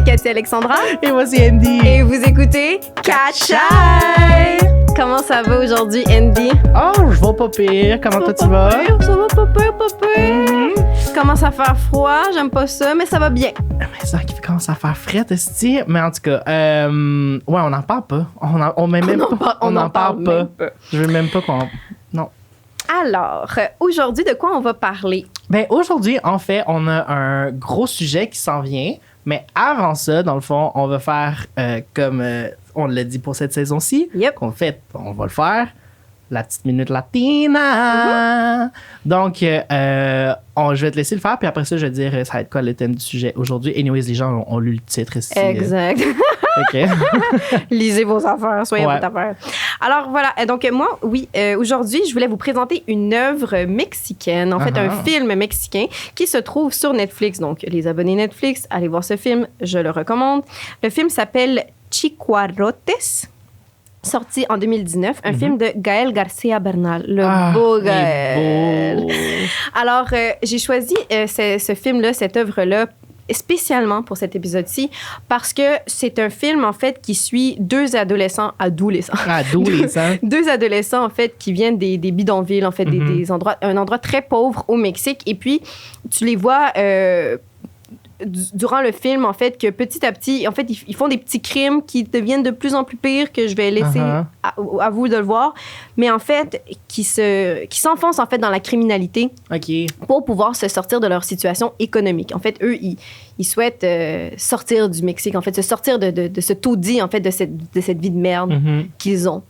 Cathy Alexandra. Et moi, c'est Andy. Et vous écoutez Catch Eye. Comment ça va aujourd'hui, Andy? Oh, je vais pas pire. Comment toi, tu vas? Ça va pas pire. Commence à faire froid, j'aime pas ça, mais ça va bien. Mais ça qui commence à faire frais, esti. Mais en tout cas, ouais, on n'en parle pas. On n'en parle pas. Je veux même pas qu'on... Non. Alors, aujourd'hui, de quoi on va parler? Ben, aujourd'hui, en fait, on a un gros sujet qui s'en vient. Mais avant ça, dans le fond, on va faire comme on l'a dit pour cette saison-ci. Yep. Qu'on fait, on va le faire. La petite minute latina. Donc, je vais te laisser le faire. Puis après ça, je vais dire ça va être quoi le thème du sujet aujourd'hui. Anyways, les gens ont lu le titre ici. Exact. OK. Lisez vos affaires, soyez Ouais. votre affaire. Alors voilà, donc moi, oui, aujourd'hui, je voulais vous présenter une œuvre mexicaine, en fait, un film mexicain qui se trouve sur Netflix. Donc, les abonnés Netflix, allez voir ce film, je le recommande. Le film s'appelle Chicuarotes, sorti en 2019, un film de Gaël Garcia Bernal, le beau Gaël. Beau. Alors, j'ai choisi ce film-là, cette œuvre-là, spécialement pour cet épisode-ci, parce que c'est un film, en fait, qui suit deux adolescents. Deux adolescents, en fait, qui viennent des bidonvilles, en fait, des endroits, un endroit très pauvre au Mexique. Et puis, tu les vois durant le film, en fait, que petit à petit, en fait, ils font des petits crimes qui deviennent de plus en plus pires, que je vais laisser à vous de le voir, mais en fait, qui s'enfoncent, en fait, dans la criminalité pour pouvoir se sortir de leur situation économique. En fait, eux, ils souhaitent sortir du Mexique, en fait, se sortir de ce taudis, en fait, de cette vie de merde qu'ils ont,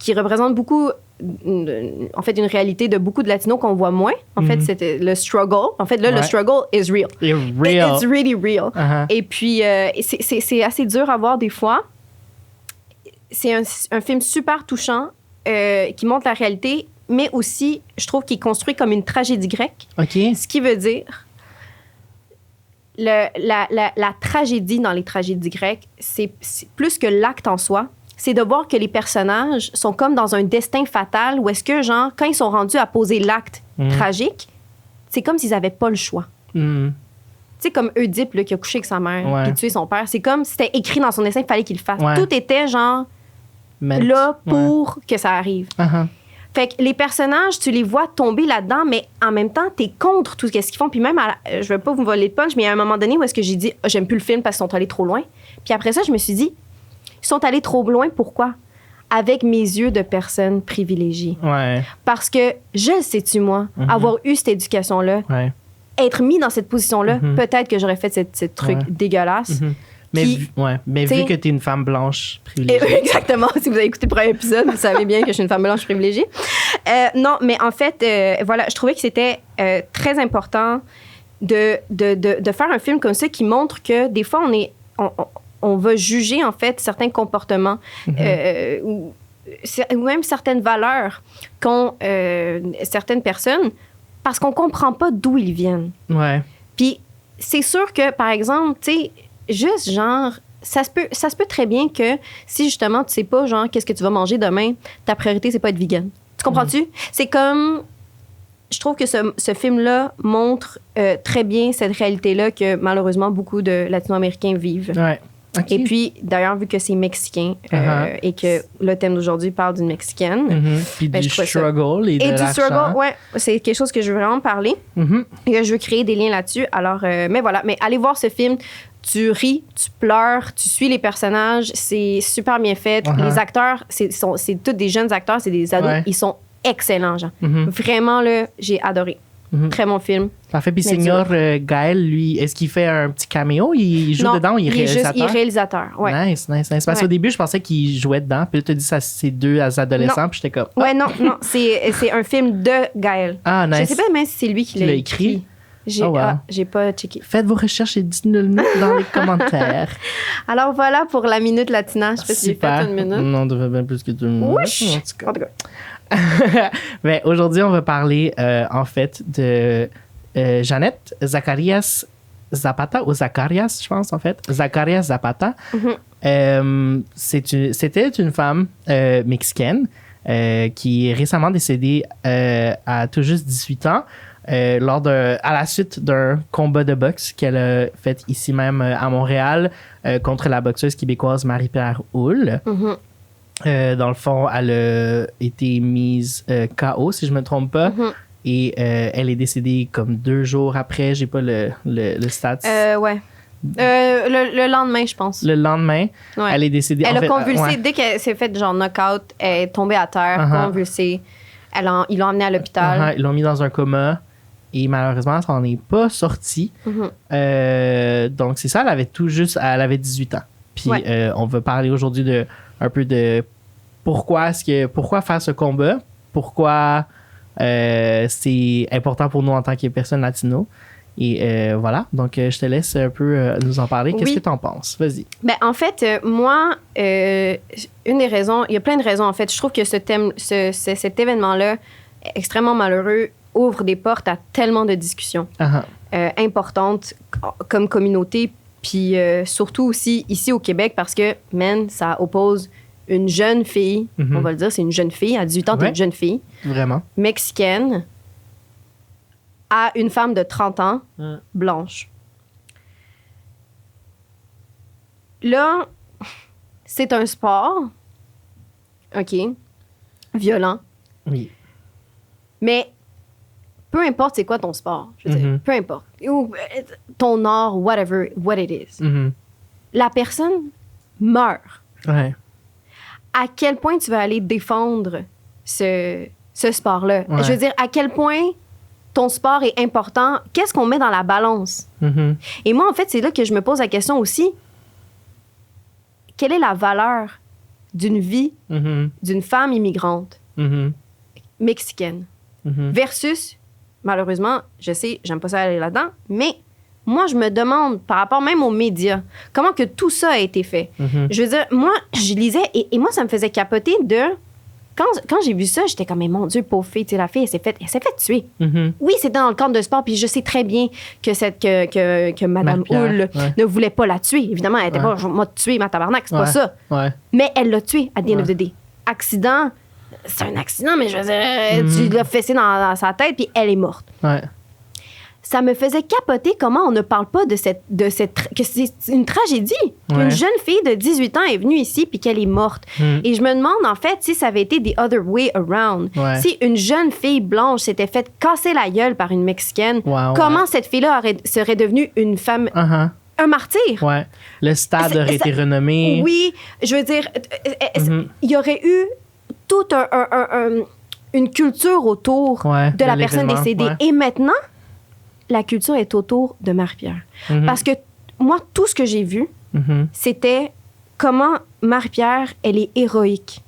qui représente beaucoup... en fait, une réalité de beaucoup de Latinos qu'on voit moins. En fait, c'était le struggle. En fait, là, le struggle is real. It's really real. Et puis, c'est assez dur à voir des fois. C'est un film super touchant qui montre la réalité, mais aussi, je trouve qu'il est construit comme une tragédie grecque. Ce qui veut dire... La tragédie dans les tragédies grecques, c'est plus que l'acte en soi. C'est de voir que les personnages sont comme dans un destin fatal où est-ce que, genre, quand ils sont rendus à poser l'acte tragique, c'est comme s'ils n'avaient pas le choix. Tu sais, comme Oedipe, là, qui a couché avec sa mère et tué son père, c'est comme si c'était écrit dans son destin qu'il fallait qu'il le fasse. Tout était, genre, là pour que ça arrive. Fait que les personnages, tu les vois tomber là-dedans, mais en même temps, t'es contre tout ce qu'ils font. Puis même, je veux pas vous voler de punch, mais il y a un moment donné où est-ce que j'ai dit « J'aime plus le film parce qu'ils sont allés trop loin. » Puis après ça, je me suis dit ils sont allés trop loin, pourquoi? Avec mes yeux de personne privilégiée. Parce que je sais-tu, moi, avoir eu cette éducation-là, être mis dans cette position-là, peut-être que j'aurais fait ce truc dégueulasse. Mais vu que tu es une femme blanche privilégiée. Exactement. Si vous avez écouté le premier épisode, vous savez bien que je suis une femme blanche privilégiée. Non, mais en fait, voilà, je trouvais que c'était très important de faire un film comme ça qui montre que des fois, on va juger, en fait, certains comportements ou même certaines valeurs qu'ont certaines personnes parce qu'on comprend pas d'où ils viennent. Puis c'est sûr que, par exemple, tu sais, juste genre, ça se peut très bien que si, justement, tu sais pas, genre, qu'est-ce que tu vas manger demain, ta priorité, c'est pas être vegan. Tu comprends-tu? C'est comme... Je trouve que ce film-là montre très bien cette réalité-là que, malheureusement, beaucoup de Latino-Américains vivent. Et puis, d'ailleurs, vu que c'est mexicain et que le thème d'aujourd'hui parle d'une Mexicaine. Puis du struggle et du struggle, ouais. C'est quelque chose que je veux vraiment parler et que je veux créer des liens là-dessus. Alors, mais voilà. Mais allez voir ce film. Tu ris, tu pleures, tu suis les personnages. C'est super bien fait. Les acteurs, c'est tous des jeunes acteurs, c'est des ados. Ils sont excellents, genre. Vraiment, là, j'ai adoré. Très bon film. Parfait. Puis Seigneur Gaël, lui, est-ce qu'il fait un petit caméo? Il joue dedans ou il est réalisateur? Il est réalisateur, ouais. Nice. Parce qu'au début, je pensais qu'il jouait dedans. Puis là, tu as dit ça, c'est deux adolescents. Puis j'étais comme... Non. C'est un film de Gaël. Nice. Je sais pas même si c'est lui qui l'a écrit. J'ai pas checké. Faites vos recherches et dites-nous dans les commentaires. Alors voilà pour la Minute Latina. Je sais pas si j'ai fait une minute. Non, on devrait bien plus que 2 minutes. Wesh! En tout cas. Mais aujourd'hui, on va parler, en fait, de Jeannette Zacarias Zapata, ou Zacarias, je pense, en fait. Zacarias Zapata. C'était une femme mexicaine qui est récemment décédée à tout juste 18 ans. à la suite d'un combat de boxe qu'elle a fait ici même à Montréal contre la boxeuse québécoise Marie-Pierre Houle. Dans le fond, elle a été mise KO, si je me trompe pas. Et elle est décédée comme 2 jours après. J'ai pas le stats. Ouais. Le lendemain, je pense. Le lendemain, elle est décédée. Elle a convulsé. Dès qu'elle s'est faite genre knock-out, elle est tombée à terre, convulsée. Ils l'ont emmenée à l'hôpital. Ils l'ont mis dans un coma. Et malheureusement, ça n'en est pas sorti. Donc, c'est ça. Elle avait 18 ans. Puis, on va parler aujourd'hui un peu de pourquoi faire ce combat, pourquoi c'est important pour nous en tant que personnes latino. Et voilà, donc je te laisse un peu nous en parler. Qu'est-ce que tu en penses? Vas-y. Ben, en fait, moi, une des raisons, il y a plein de raisons en fait. Je trouve que cet événement-là, extrêmement malheureux, ouvre des portes à tellement de discussions importantes comme communauté, puis surtout aussi ici au Québec parce que, ça oppose une jeune fille, on va le dire, c'est une jeune fille, à 18 ans, t'es une jeune fille. Vraiment. Mexicaine, à une femme de 30 ans, blanche. Là, c'est un sport, OK, violent. Oui. Mais peu importe c'est quoi ton sport, je veux dire, peu importe. Ou ton art, whatever, what it is. La personne meurt. Ouais. À quel point tu vas aller défendre ce sport-là? Ouais. Je veux dire, à quel point ton sport est important? Qu'est-ce qu'on met dans la balance? Et moi, en fait, c'est là que je me pose la question aussi. Quelle est la valeur d'une vie d'une femme immigrante mexicaine versus, malheureusement, je sais, j'aime pas ça aller là-dedans, mais moi, je me demande, par rapport même aux médias, comment que tout ça a été fait. Je veux dire, moi, je lisais, et moi, ça me faisait capoter de... Quand j'ai vu ça, j'étais comme, mais mon Dieu, pauvre fille, tu sais, la fille, elle s'est fait tuer. Oui, c'était dans le cadre de sport, puis je sais très bien que Madame Houle ne voulait pas la tuer. Évidemment, elle était pas, moi, tuer ma tabarnak, c'est pas ça. Mais elle l'a tuée, à the end of the day. Accident, c'est un accident, mais je veux dire, tu l'as fessé dans sa tête, puis elle est morte. Ça me faisait capoter comment on ne parle pas que c'est une tragédie. Une jeune fille de 18 ans est venue ici puis qu'elle est morte. Et je me demande, en fait, si ça avait été the other way around. Si une jeune fille blanche s'était faite casser la gueule par une Mexicaine, comment cette fille-là serait devenue une femme... Un martyr. Le stade aurait été renommé. Oui, je veux dire, il y aurait eu toute une culture autour de la personne décédée. Et maintenant... la culture est autour de Marie-Pierre. Parce que moi, tout ce que j'ai vu, c'était comment Marie-Pierre, elle est héroïque.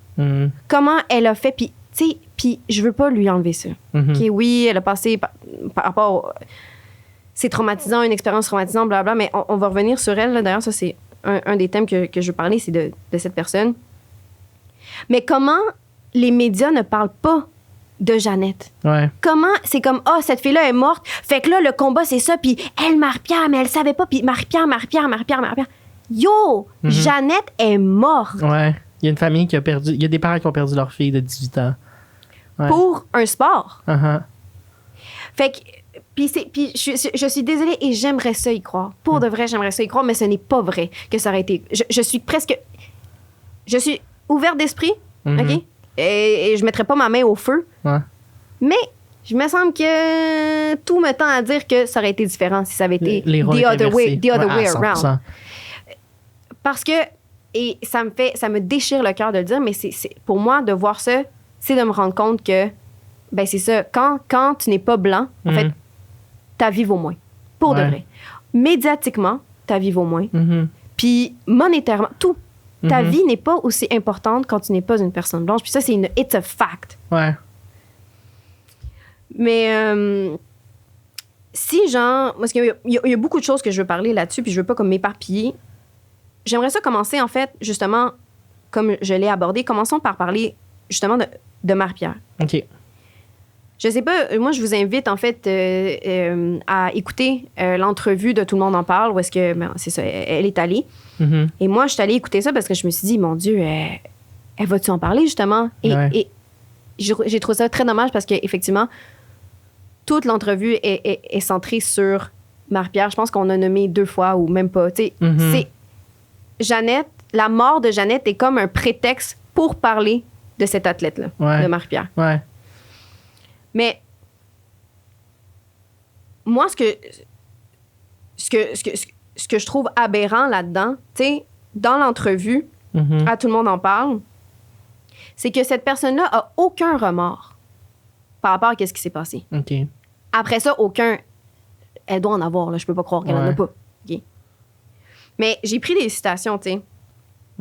Comment elle a fait... Puis, tu sais, je veux pas lui enlever ça. Okay, oui, elle a passé par rapport... C'est traumatisant, une expérience traumatisante, blablabla, mais on va revenir sur elle. Là. D'ailleurs, ça, c'est un des thèmes que je veux parler, c'est de cette personne. Mais comment les médias ne parlent pas de Jeannette. Comment c'est comme cette fille-là est morte, fait que là le combat c'est ça, puis elle Marie-Pierre mais elle savait pas, puis Marie-Pierre. Yo, Jeannette est morte. Il y a une famille qui a perdu, il y a des parents qui ont perdu leur fille de 18 ans. Pour un sport. Fait que puis je suis désolée et j'aimerais ça y croire. Pour de vrai, j'aimerais ça y croire, mais ce n'est pas vrai que ça aurait été. Je suis ouverte d'esprit, OK? Et je mettrais pas ma main au feu. Mais je me semble que tout me tend à dire que ça aurait été différent si ça avait été the other way around. Parce que, et ça me déchire le cœur de le dire, mais c'est pour moi, de voir ça, c'est de me rendre compte que, ben c'est ça, quand tu n'es pas blanc, en fait, ta vie vaut moins. Pour de vrai. Médiatiquement, ta vie vaut moins. Puis monétairement, tout. Ta vie n'est pas aussi importante quand tu n'es pas une personne blanche. Puis ça, it's a fact. Mais si, genre... Parce qu'il y a beaucoup de choses que je veux parler là-dessus, puis je veux pas comme m'éparpiller. J'aimerais ça commencer, en fait, justement, comme je l'ai abordé, commençons par parler, justement, de Marie-Pierre. OK. Je sais pas, moi, je vous invite, en fait, à écouter l'entrevue de Tout le monde en parle, où est-ce que, c'est ça, elle est allée. Et moi, je suis allée écouter ça parce que je me suis dit, mon Dieu, elle va-tu en parler, justement? Et j'ai trouvé ça très dommage parce qu'effectivement, toute l'entrevue est centrée sur Marie-Pierre. Je pense qu'on a nommé 2 fois ou même pas. Tu sais, c'est Jeannette, la mort de Jeannette est comme un prétexte pour parler de cette athlète-là, de Marie-Pierre. Ouais. Mais moi, ce que je trouve aberrant là-dedans, tu sais, dans l'entrevue, à Tout le monde en parle, c'est que cette personne-là a aucun remords par rapport à ce qui s'est passé. OK. Après ça, aucun... Elle doit en avoir, là. Je peux pas croire qu'elle en a pas. Okay. Mais j'ai pris des citations, tu sais.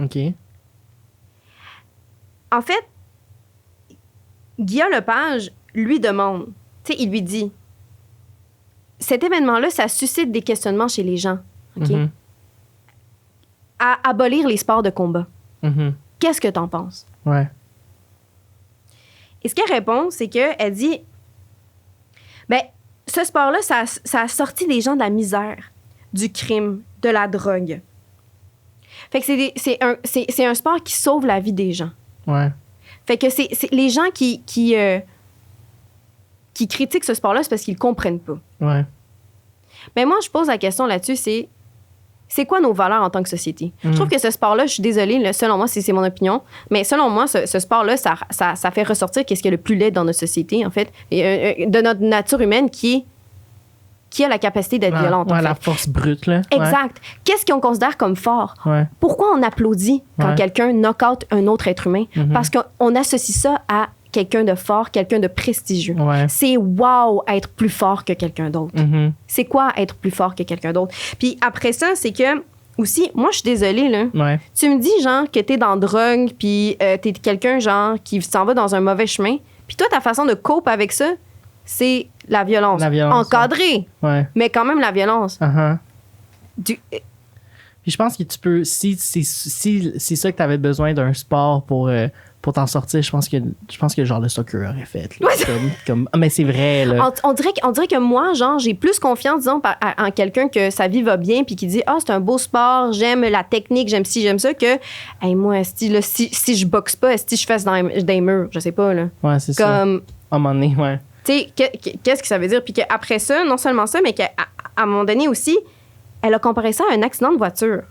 OK. En fait, Guillaume Lepage lui demande, tu sais, il lui dit, cet événement-là, ça suscite des questionnements chez les gens, OK? À abolir les sports de combat. Qu'est-ce que t'en penses? Ouais. Et ce qu'elle répond, c'est qu'elle dit, ben, ce sport-là, ça a sorti des gens de la misère, du crime, de la drogue. Fait que c'est un sport qui sauve la vie des gens. Ouais. Fait que c'est les gens qui critiquent ce sport-là, c'est parce qu'ils le comprennent pas. Ouais. Mais moi, je pose la question là-dessus, c'est quoi nos valeurs en tant que société? Je trouve que ce sport-là, je suis désolée, là, selon moi, c'est mon opinion, mais selon moi, ce sport-là, ça fait ressortir qu'est-ce qu'il y a le plus laid dans notre société, en fait, et, de notre nature humaine qui a la capacité d'être violente. Ouais, en fait. la force brute, là. Exact. Qu'est-ce qu'on considère comme fort? Ouais. Pourquoi on applaudit quand quelqu'un knock-out un autre être humain? Parce qu'on associe ça à quelqu'un de fort, quelqu'un de prestigieux. Ouais. C'est wow, être plus fort que quelqu'un d'autre. C'est quoi être plus fort que quelqu'un d'autre? Puis après ça, c'est que, aussi, moi, je suis désolée, là. Ouais. Tu me dis, genre, que t'es dans drogue, puis t'es quelqu'un, genre, qui s'en va dans un mauvais chemin. Puis toi, ta façon de cope avec ça, c'est la violence. La violence. Encadrée, Ouais. mais quand même la violence. Puis je pense que tu peux, si c'est ça que tu avais besoin d'un sport pour t'en sortir, je pense que le genre de soccer aurait fait. Là, mais c'est vrai. Là. On dirait que moi, genre, j'ai plus confiance, disons, en quelqu'un que sa vie va bien puis qui dit « Ah, c'est un beau sport, j'aime la technique, j'aime ci, j'aime ça » que hey, moi, si je boxe pas, si je fesse dans les murs, je sais pas. Là. Ouais, c'est ça. À un moment donné, ouais. Tu sais, qu'est-ce que ça veut dire? Puis qu'après ça, non seulement ça, mais qu'à un moment donné aussi, elle a comparé ça à un accident de voiture.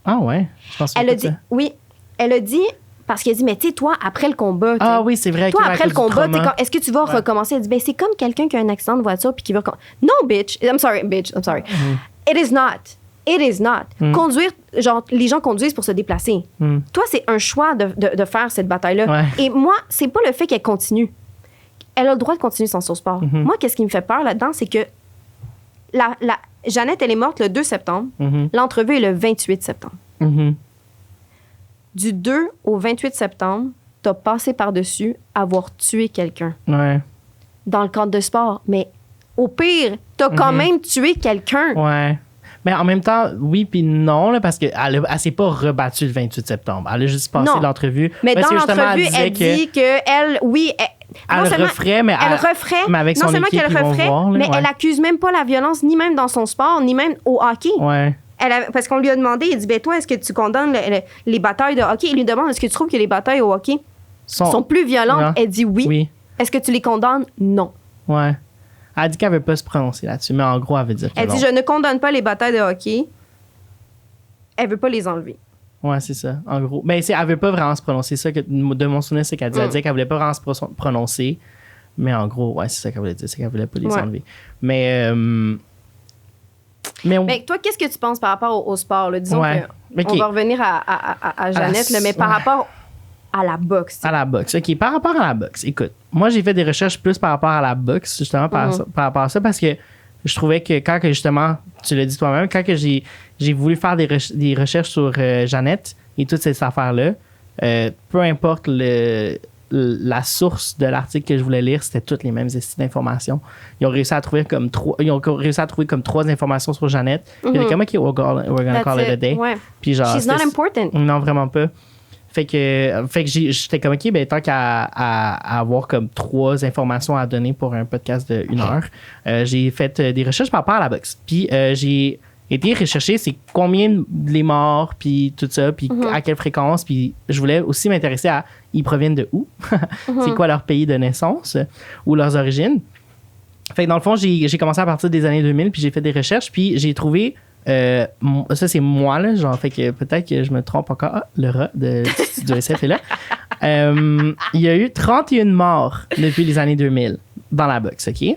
Ah ouais? Je pense elle a dit, oui, elle a dit, parce qu'elle a dit, mais tu sais, toi, après le combat... Ah oui, c'est vrai. Toi, après le combat, est-ce que tu vas recommencer? Elle dit, ben c'est comme quelqu'un qui a un accident de voiture puis qui veut... Non, bitch. I'm sorry. It is not. Conduire, genre, les gens conduisent pour se déplacer. Toi, c'est un choix de faire cette bataille-là. Ouais. Et moi, c'est pas le fait qu'elle continue. Elle a le droit de continuer son sport. Moi, qu'est-ce qui me fait peur là-dedans, c'est que Jeannette, elle est morte le 2 septembre. L'entrevue est le 28 septembre. Du 2 au 28 septembre, t'as passé par-dessus avoir tué quelqu'un. Ouais. Dans le cadre de sport. Mais au pire, t'as quand même tué quelqu'un. Ouais. Mais en même temps, oui puis non, là, parce qu'elle s'est pas rebattue le 28 septembre. Elle a juste passé l'entrevue. Mais dans l'entrevue, elle dit qu'elle, oui... Elle le referait, mais avec son équipe, ils vont voir. Mais elle accuse même pas la violence, ni même dans son sport, ni même au hockey. Ouais. Parce qu'on lui a demandé, il dit, ben toi, est-ce que tu condamnes les batailles de hockey? Il lui demande, est-ce que tu trouves que les batailles au hockey sont plus violentes? Ouais. Elle dit oui. Est-ce que tu les condamnes? Non. Ouais. Elle a dit qu'elle ne veut pas se prononcer là-dessus, mais en gros, elle veut dire que elle dit, je ne condamne pas les batailles de hockey. Elle veut pas les enlever. Ouais, c'est ça, en gros. Mais elle veut pas vraiment se prononcer. Ça que de mon souvenir, c'est qu'elle disait qu'elle voulait pas vraiment se prononcer. Mais en gros, ouais, c'est ça qu'elle voulait dire, c'est qu'elle voulait pas les enlever. Mais toi, qu'est-ce que tu penses par rapport au sport? Là? Disons on va revenir à Jeannette, mais par rapport à la boxe. À la boxe. OK, par rapport à la boxe, écoute, moi, j'ai fait des recherches plus par rapport à la boxe, justement, par rapport à ça, parce que je trouvais que quand que justement, tu l'as dit toi-même, quand que j'ai voulu faire des recherches sur Jeannette et toutes ces affaires-là, peu importe la source de l'article que je voulais lire, c'était toutes les mêmes d'informations. Ils ont réussi à trouver comme 3 informations sur Jeannette. Puis il y a comme, OK, we're gonna call it a day. Ouais. Puis genre, she's not important. Non, vraiment pas. Fait que j'étais comme, OK, ben tant qu'à avoir comme 3 informations à donner pour un podcast de 1 heure, j'ai fait des recherches par rapport à la boxe. Puis j'ai été rechercher c'est combien les morts, puis tout ça, puis à quelle fréquence. Puis je voulais aussi m'intéresser à ils proviennent de où, c'est quoi leur pays de naissance ou leurs origines. Fait que dans le fond, j'ai commencé à partir des années 2000, puis j'ai fait des recherches, puis j'ai trouvé... ça, c'est moi, là. Genre, fait que peut-être que je me trompe encore. Ah, le rat de Studio SF est là. Il y a eu 31 morts depuis les années 2000 dans la boxe, OK?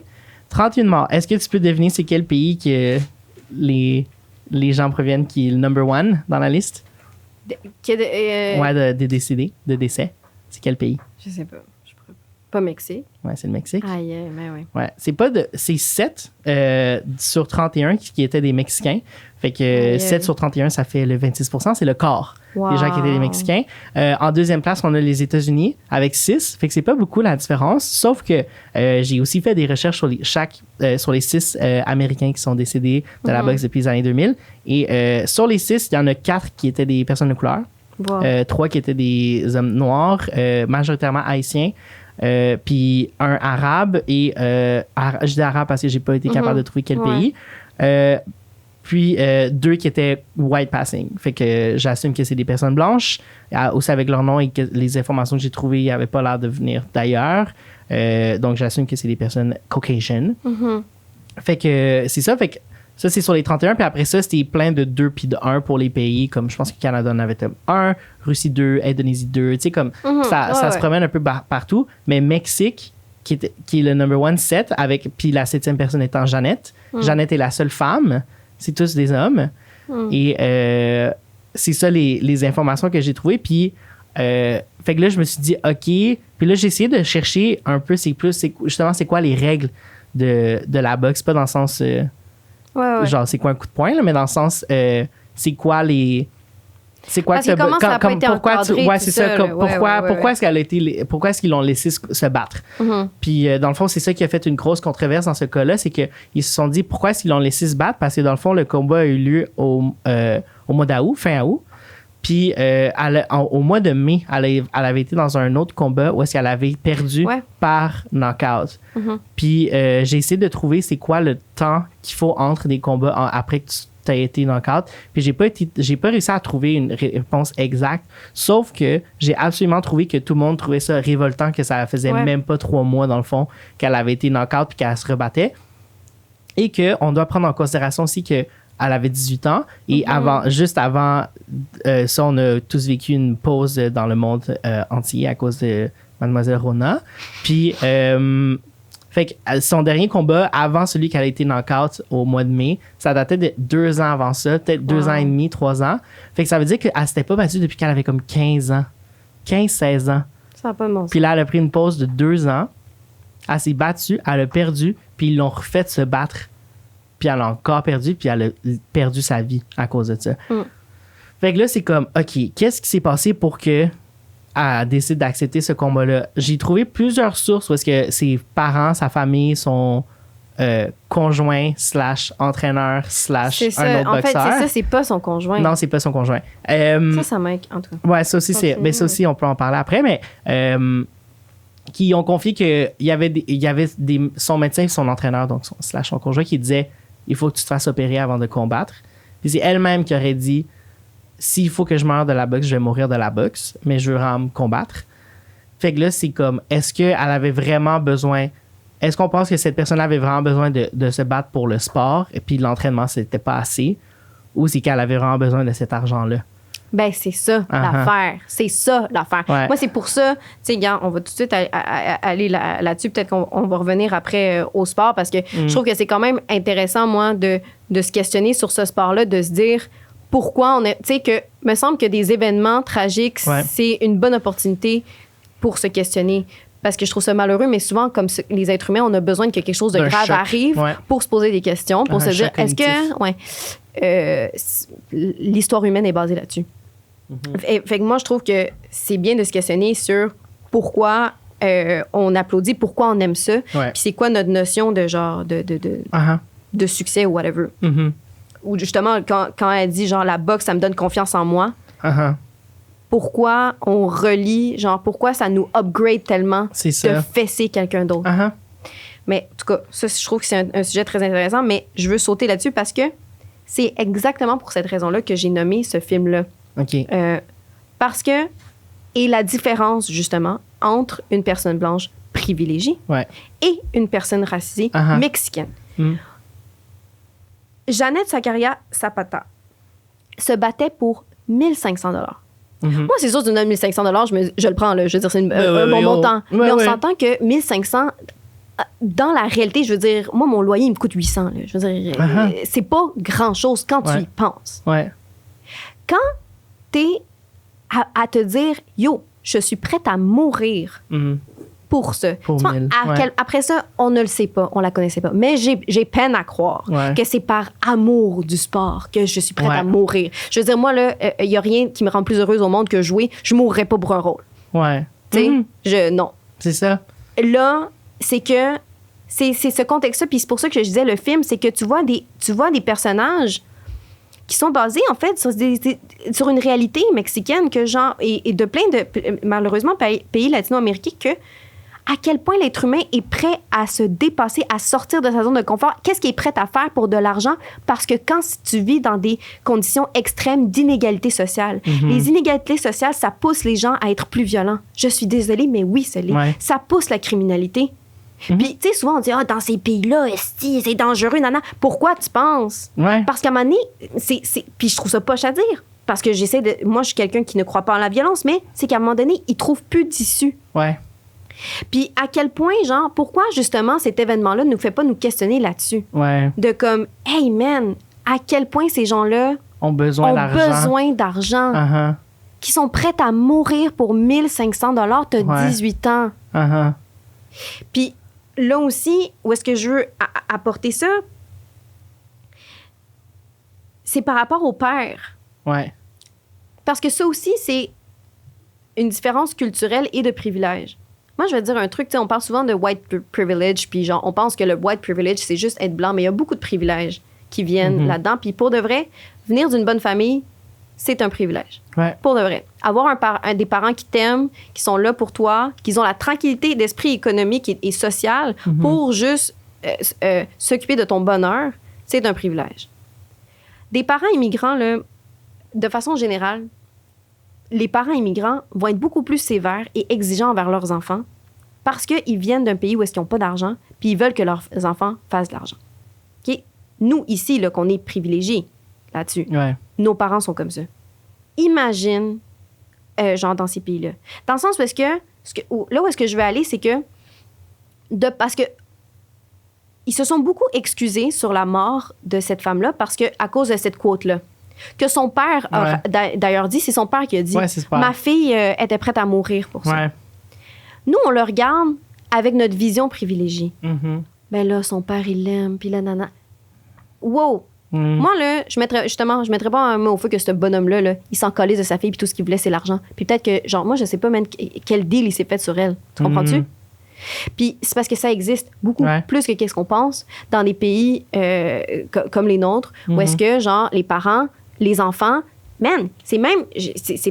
31 morts. Est-ce que tu peux deviner c'est quel pays que les gens proviennent qui est le number one dans la liste? Ouais, des décès. C'est quel pays? Je sais pas. Pas Mexique. Ouais, c'est le Mexique. Aïe, mais oui. Ouais, c'est 7 sur 31 qui étaient des Mexicains. Fait que 7 sur 31, ça fait le 26%. C'est le quart des gens qui étaient des Mexicains. En deuxième place, on a les États-Unis avec 6. Fait que c'est pas beaucoup la différence. Sauf que j'ai aussi fait des recherches sur les 6 Américains qui sont décédés de la boxe depuis les années 2000. Et sur les 6, il y en a 4 qui étaient des personnes de couleur. Wow. 3 qui étaient des hommes noirs, majoritairement haïtiens. Puis un arabe et je dis arabe parce que j'ai pas été capable de trouver quel pays. Puis 2 qui étaient white passing. Fait que j'assume que c'est des personnes blanches, aussi avec leur nom et que les informations que j'ai trouvées n'avaient pas l'air de venir d'ailleurs. Donc j'assume que c'est des personnes Caucasian. Fait que c'est ça. Fait que ça, c'est sur les 31. Puis après ça, c'était plein de 2 puis de 1 pour les pays. Comme je pense que Canada en avait 1, Russie 2, Indonésie 2. Tu sais, comme ça se promène un peu partout. Mais Mexique, qui est le number 1, 7, puis la 7e personne étant Jeannette. Jeannette est la seule femme. C'est tous des hommes. Et c'est ça les informations que j'ai trouvées. Puis, fait que là, je me suis dit, OK. Puis là, j'ai essayé de chercher un peu, justement, c'est quoi les règles de la boxe. Pas dans le sens... genre, c'est quoi un coup de poing, là, mais dans le sens, c'est quoi les... C'est quoi parce que comment ça a pas été encadré, ouais, c'est ça. Pourquoi est-ce qu'ils l'ont laissé se battre? Puis, dans le fond, c'est ça qui a fait une grosse controverse dans ce cas-là, c'est qu'ils se sont dit pourquoi est-ce qu'ils l'ont laissé se battre? Parce que, dans le fond, le combat a eu lieu au mois d'août, fin août. Puis, au mois de mai, elle avait été dans un autre combat où est-ce qu'elle avait perdu par knockout. Puis, j'ai essayé de trouver c'est quoi le temps qu'il faut entre des combats après que tu as été knockout. Puis, j'ai pas réussi à trouver une réponse exacte. Sauf que j'ai absolument trouvé que tout le monde trouvait ça révoltant, que ça faisait même pas 3 mois, dans le fond, qu'elle avait été knockout puis qu'elle se rebattait. Et qu'on doit prendre en considération aussi que elle avait 18 ans et juste avant ça, on a tous vécu une pause dans le monde entier à cause de Mademoiselle Rona. Puis, fait que son dernier combat avant celui qu'elle a été knock-out au mois de mai, ça datait de 2 ans avant ça, peut-être 2 ans et demi, 3 ans. Fait que ça veut dire qu'elle s'était pas battue depuis qu'elle avait comme 15 ans. 15-16 ans. Ça n'a pas de bon sens. Puis là, elle a pris une pause de 2 ans. Elle s'est battue, elle a perdu, puis ils l'ont refait se battre. Puis elle a encore perdu, puis elle a perdu sa vie à cause de ça. Fait que là, c'est comme, OK, qu'est-ce qui s'est passé pour qu'elle décide d'accepter ce combat-là? J'ai trouvé plusieurs sources où est-ce que ses parents, sa famille, son conjoint / entraîneur / un autre boxeur. En fait, c'est ça, c'est pas son conjoint. Non, c'est pas son conjoint. Ça manque, en tout cas. Ouais, ça aussi, ça aussi, on peut en parler après, mais... qui ont confié qu'il y avait son médecin et son entraîneur, donc son conjoint, qui disait il faut que tu te fasses opérer avant de combattre. Puis c'est elle-même qui aurait dit s'il faut que je meure de la boxe, je vais mourir de la boxe, mais je veux vraiment combattre. Fait que là, c'est comme est-ce qu'elle avait vraiment besoin. Est-ce qu'on pense que cette personne avait vraiment besoin de se battre pour le sport et puis l'entraînement, c'était pas assez? Ou c'est qu'elle avait vraiment besoin de cet argent-là? Ben, c'est ça, l'affaire. C'est ça, l'affaire. Ouais. Moi, c'est pour ça, tu sais, gars, on va tout de suite aller là-dessus. Peut-être qu'on va revenir après au sport parce que je trouve que c'est quand même intéressant, moi, de se questionner sur ce sport-là, de se dire pourquoi on est. Tu sais, que me semble que des événements tragiques, c'est une bonne opportunité pour se questionner. Parce que je trouve ça malheureux, mais souvent, comme les êtres humains, on a besoin que quelque chose de grave arrive pour se poser des questions, pour se dire est-ce que l'histoire humaine est basée là-dessus? Fait que moi, je trouve que c'est bien de se questionner sur pourquoi on applaudit, pourquoi on aime ça, puis c'est quoi notre notion de genre de succès ou whatever. Ou justement, quand elle dit genre la boxe, ça me donne confiance en moi, pourquoi on relie, genre pourquoi ça nous upgrade tellement de fesser quelqu'un d'autre. Mais en tout cas, ça, je trouve que c'est un sujet très intéressant, mais je veux sauter là-dessus parce que c'est exactement pour cette raison-là que j'ai nommé ce film-là. Parce que, et la différence, justement, entre une personne blanche privilégiée Ouais. et une personne racisée mexicaine. Janet Zaccaria Zapata se battait pour 1500 $. Moi, c'est sûr, tu me donnes 1500 $, je le prends, là. Je veux dire, c'est un bon montant. Mais on s'entend que 1500 dans la réalité, je veux dire, moi, mon loyer, il me coûte 800. Là. Je veux dire, c'est pas grand-chose quand tu y penses. Ouais. Quand t'es à te dire, yo, je suis prête à mourir pour ça. Après ça, on ne le sait pas, on la connaissait pas. Mais j'ai peine à croire que c'est par amour du sport que je suis prête à mourir. Je veux dire, moi, là, il n'y a rien qui me rend plus heureuse au monde que jouer. Je mourrais pas pour un rôle. Ouais. Tu sais, non. C'est ça. Là, c'est que c'est ce contexte-là. Puis c'est pour ça que je disais le film, c'est que tu vois des personnages qui sont basés, en fait, sur une réalité mexicaine que genre, et de plein de, malheureusement, pays latino-américains, que à quel point l'être humain est prêt à se dépasser, à sortir de sa zone de confort. Qu'est-ce qu'il est prêt à faire pour de l'argent? Parce que quand tu vis dans des conditions extrêmes d'inégalité sociale, les inégalités sociales, ça pousse les gens à être plus violents. Je suis désolée, mais oui, ça pousse la criminalité. Puis, tu sais, souvent, on dit, dans ces pays-là, c'est dangereux, nana. Pourquoi tu penses? Parce qu'à un moment donné, puis je trouve ça poche à dire. Parce que moi, je suis quelqu'un qui ne croit pas en la violence, mais c'est qu'à un moment donné, ils trouvent plus d'issue. Puis à quel point, genre, pourquoi justement cet événement-là ne nous fait pas nous questionner là-dessus? De comme, hey man, à quel point ces gens-là ont besoin d'argent. Qui sont prêts à mourir pour 1500 $, t'as 18 ans. Puis là aussi, où est-ce que je veux apporter ça? C'est par rapport au père. Parce que ça aussi, c'est une différence culturelle et de privilège. Moi, je vais te dire un truc, tu sais, on parle souvent de white privilege, puis genre, on pense que le white privilege, c'est juste être blanc, mais il y a beaucoup de privilèges qui viennent là-dedans. Puis pour de vrai, venir d'une bonne famille, c'est un privilège. Pour de vrai. Avoir des parents qui t'aiment, qui sont là pour toi, qui ont la tranquillité d'esprit économique et social pour juste s'occuper de ton bonheur, c'est un privilège. Des parents immigrants, là, de façon générale, les parents immigrants vont être beaucoup plus sévères et exigeants envers leurs enfants parce qu'ils viennent d'un pays où est-ce qu'ils n'ont pas d'argent puis ils veulent que leurs enfants fassent de l'argent. Okay? Nous, ici, là, qu'on est privilégiés là-dessus, nos parents sont comme ça. Imagine, genre, dans ces pays-là. Dans le sens où est-ce que... là où est-ce que je veux aller, c'est que... parce que ils se sont beaucoup excusés sur la mort de cette femme-là parce que à cause de cette quote-là. Que son père a d'ailleurs dit, c'est son père qui a dit ma fille était prête à mourir pour ça. Nous, on le regarde avec notre vision privilégiée. Ben là, son père, il l'aime, puis là, nana. Wow! Moi, là, je mettrais pas un mot au feu que ce bonhomme-là, là, il s'en collait de sa fille, puis tout ce qu'il voulait, c'est l'argent. Puis peut-être que, genre, moi, je sais pas même quel deal il s'est fait sur elle. Tu comprends-tu? Puis c'est parce que ça existe beaucoup plus que qu'est-ce qu'on pense dans des pays comme les nôtres, où est-ce que, genre, les parents, les enfants, man, c'est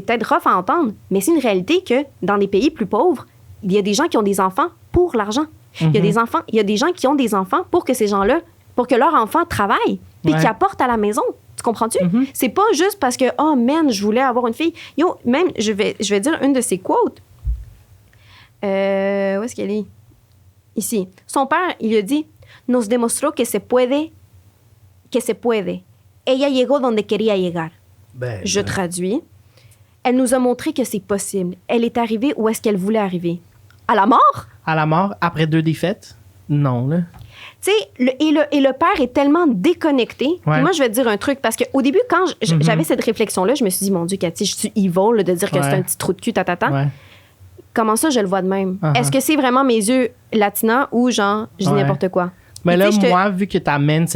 peut-être rough à entendre, mais c'est une réalité que dans des pays plus pauvres, il y a des gens qui ont des enfants pour l'argent. Il y a des gens qui ont des enfants pour que ces gens-là, pour que leurs enfants travaillent puis qu'ils apportent à la maison. Tu comprends-tu? C'est pas juste parce que, oh man, je voulais avoir une fille. Yo, même, je vais dire une de ses quotes. Où est-ce qu'elle est? Ici. Son père, il a dit, nos demostró que se puede. Ella llegó donde quería llegar. Je traduis. Elle nous a montré que c'est possible. Elle est arrivée où est-ce qu'elle voulait arriver. À la mort? À la mort, après 2 défaites? Non, là. Tu sais, le père est tellement déconnecté. Puis moi, je vais te dire un truc, parce qu'au début, quand j'avais cette réflexion-là, je me suis dit, mon Dieu, Cathy, je suis evil là, de dire que c'est un petit trou de cul, Comment ça, je le vois de même? Est-ce que c'est vraiment mes yeux latinas ou genre, je dis n'importe quoi? Mais là, moi, vu que tu amènes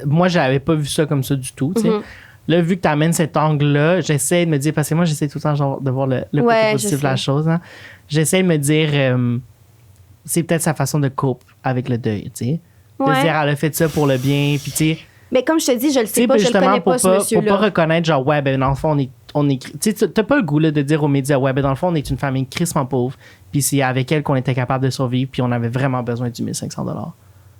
moi, j'avais pas vu ça comme ça du tout, tu sais. Là, vu que tu amènes cet angle-là, j'essaie de me dire, parce que moi, j'essaie tout le temps genre, de voir le côté positif de la chose. Hein. J'essaie de me dire, c'est peut-être sa façon de cope avec le deuil, tu sais. De se dire, elle a fait ça pour le bien, puis tu sais. Mais comme je te dis, je le sais pas, je le connais pas, ce monsieur-là. Pour pas reconnaître, genre, ouais, ben, dans le fond, on est tu sais, t'as pas le goût là, de dire aux médias, ouais, ben, dans le fond, on est une famille crissement pauvre, puis c'est avec elle qu'on était capable de survivre, puis on avait vraiment besoin du 1500 $.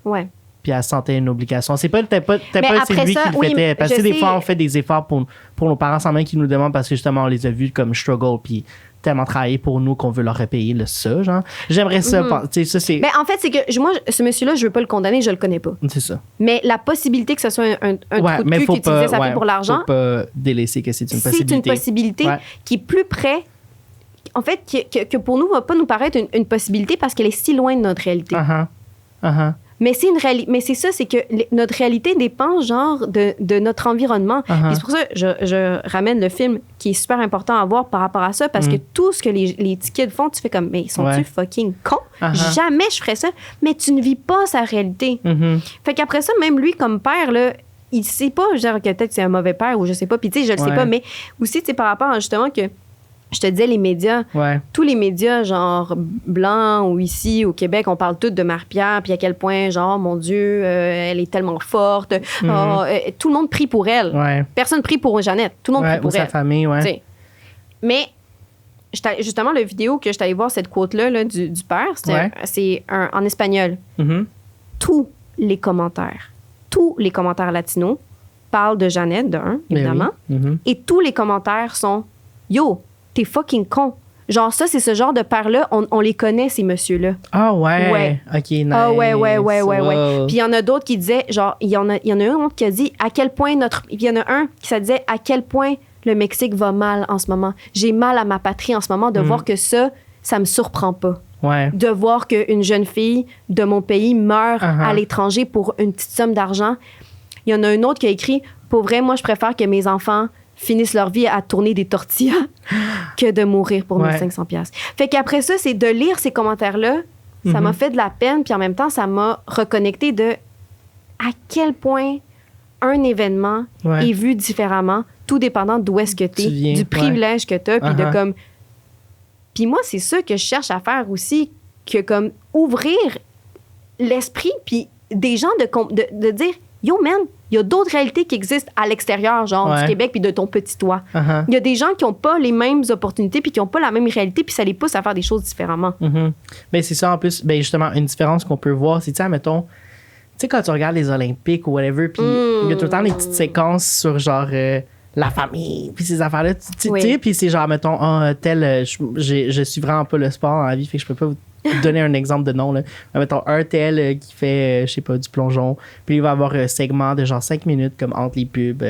Ouais. puis elle sentait une obligation. C'est pas c'est après lui ça, qui le oui, faisait. Parce que je des sais. fois, on fait des efforts pour nos parents sans même qu'ils nous demandent parce que justement, on les a vus comme struggle, puis tellement travailler pour nous qu'on veut leur repayer ça, genre. J'aimerais ça. Tu sais, ça, c'est... Ben, en fait, c'est que moi, ce monsieur-là, je veux pas le condamner, je le connais pas. C'est ça. Mais la possibilité que ce soit un Ouais, trou de mais cul faut qui utilisait sa pas, fille pour l'argent, faut pas délaisser que c'est une c'est possibilité. une possibilité Ouais. qui est plus près, en fait, que pour nous, va pas nous paraître une possibilité parce qu'elle est si loin de notre réalité. Uh-huh. Uh-huh. Mais c'est une réalité. Mais c'est ça, c'est que notre réalité dépend genre de notre environnement. Uh-huh. Puis c'est pour ça que je ramène le film qui est super important à voir par rapport à ça parce que tout ce que les petits kids font, tu fais comme, mais ils sont-tu fucking cons? Uh-huh. Jamais je ferais ça. Mais tu ne vis pas sa réalité. Mm-hmm. Fait qu'après ça, même lui, comme père, là, il sait pas, genre, que peut-être c'est un mauvais père ou je sais pas. Puis tu sais, je le sais pas. Mais aussi, tu sais, par rapport à justement que je te disais, les médias, tous les médias, genre, blancs ou ici, au Québec, on parle tous de Marie-Pierre, puis à quel point, genre, mon Dieu, elle est tellement forte. Tout le monde prie pour elle. Ouais. Personne prie pour Jeannette. Tout le monde prie pour ou sa elle. famille, ouais. T'sais. Mais, justement, la vidéo que je suis allée voir, cette quote-là là, du père, c'est en espagnol. Mm-hmm. Tous les commentaires latinos parlent de Jeannette, évidemment. Oui. Mm-hmm. Et tous les commentaires sont « Yo, t'es fucking con ». Genre, ça, c'est ce genre de père-là. On les connaît, ces messieurs-là. Ah ouais. OK, nice. Ah ouais. Wow. Puis il y en a d'autres qui disaient, genre, il y en a un autre qui a dit à quel point il y en a un qui ça disait à quel point le Mexique va mal en ce moment. J'ai mal à ma patrie en ce moment de voir que ça me surprend pas. Ouais. De voir qu'une jeune fille de mon pays meurt à l'étranger pour une petite somme d'argent. Il y en a un autre qui a écrit, pour vrai, moi, je préfère que mes enfants finissent leur vie à tourner des tortillas que de mourir pour 1500 $. Fait qu'après ça, c'est de lire ces commentaires-là, ça m'a fait de la peine, puis en même temps, ça m'a reconnecté de à quel point un événement est vu différemment, tout dépendant d'où est-ce que t'es, du privilège que t'as, puis de comme... Puis moi, c'est ça que je cherche à faire aussi, que comme ouvrir l'esprit, puis des gens de dire, yo man, il y a d'autres réalités qui existent à l'extérieur, genre du Québec puis de ton petit toit. Il y a des gens qui n'ont pas les mêmes opportunités puis qui n'ont pas la même réalité puis ça les pousse à faire des choses différemment. Ben, c'est ça en plus. Ben, justement, une différence qu'on peut voir, c'est, tu sais, mettons, tu sais, quand tu regardes les Olympiques ou whatever, puis il y a tout le temps des petites séquences sur genre la famille, puis ces affaires-là, tu sais, puis c'est genre, mettons, je suis vraiment pas le sport dans la vie, fait que je peux pas vous donner un exemple de nom, là. Mettons, un tel qui fait, je sais pas, du plongeon, puis il va avoir un segment de genre 5 minutes comme entre les pubs,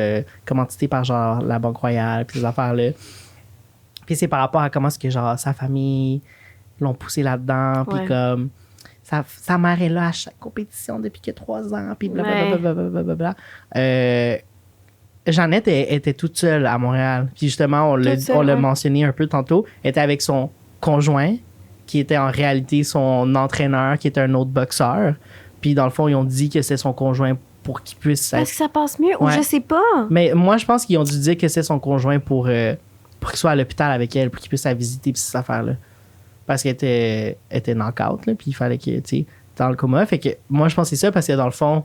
commandité par genre la Banque Royale, puis ces affaires-là. Puis c'est par rapport à comment est-ce que genre sa famille l'ont poussé là-dedans, puis comme sa mère est là à chaque compétition depuis que 3 ans, puis blablabla. Jeannette était toute seule à Montréal. Puis justement, on l'a mentionné un peu tantôt, elle était avec son conjoint, qui était en réalité son entraîneur, qui était un autre boxeur. Puis dans le fond, ils ont dit que c'est son conjoint pour qu'il puisse... Parce que ça passe mieux, ou je sais pas. Mais moi, je pense qu'ils ont dû dire que c'est son conjoint pour qu'il soit à l'hôpital avec elle, pour qu'il puisse la visiter, puis ces affaires-là. Parce qu'elle était knock-out, là, puis il fallait qu'il était dans le coma. Fait que moi, je pense que c'est ça, parce que dans le fond,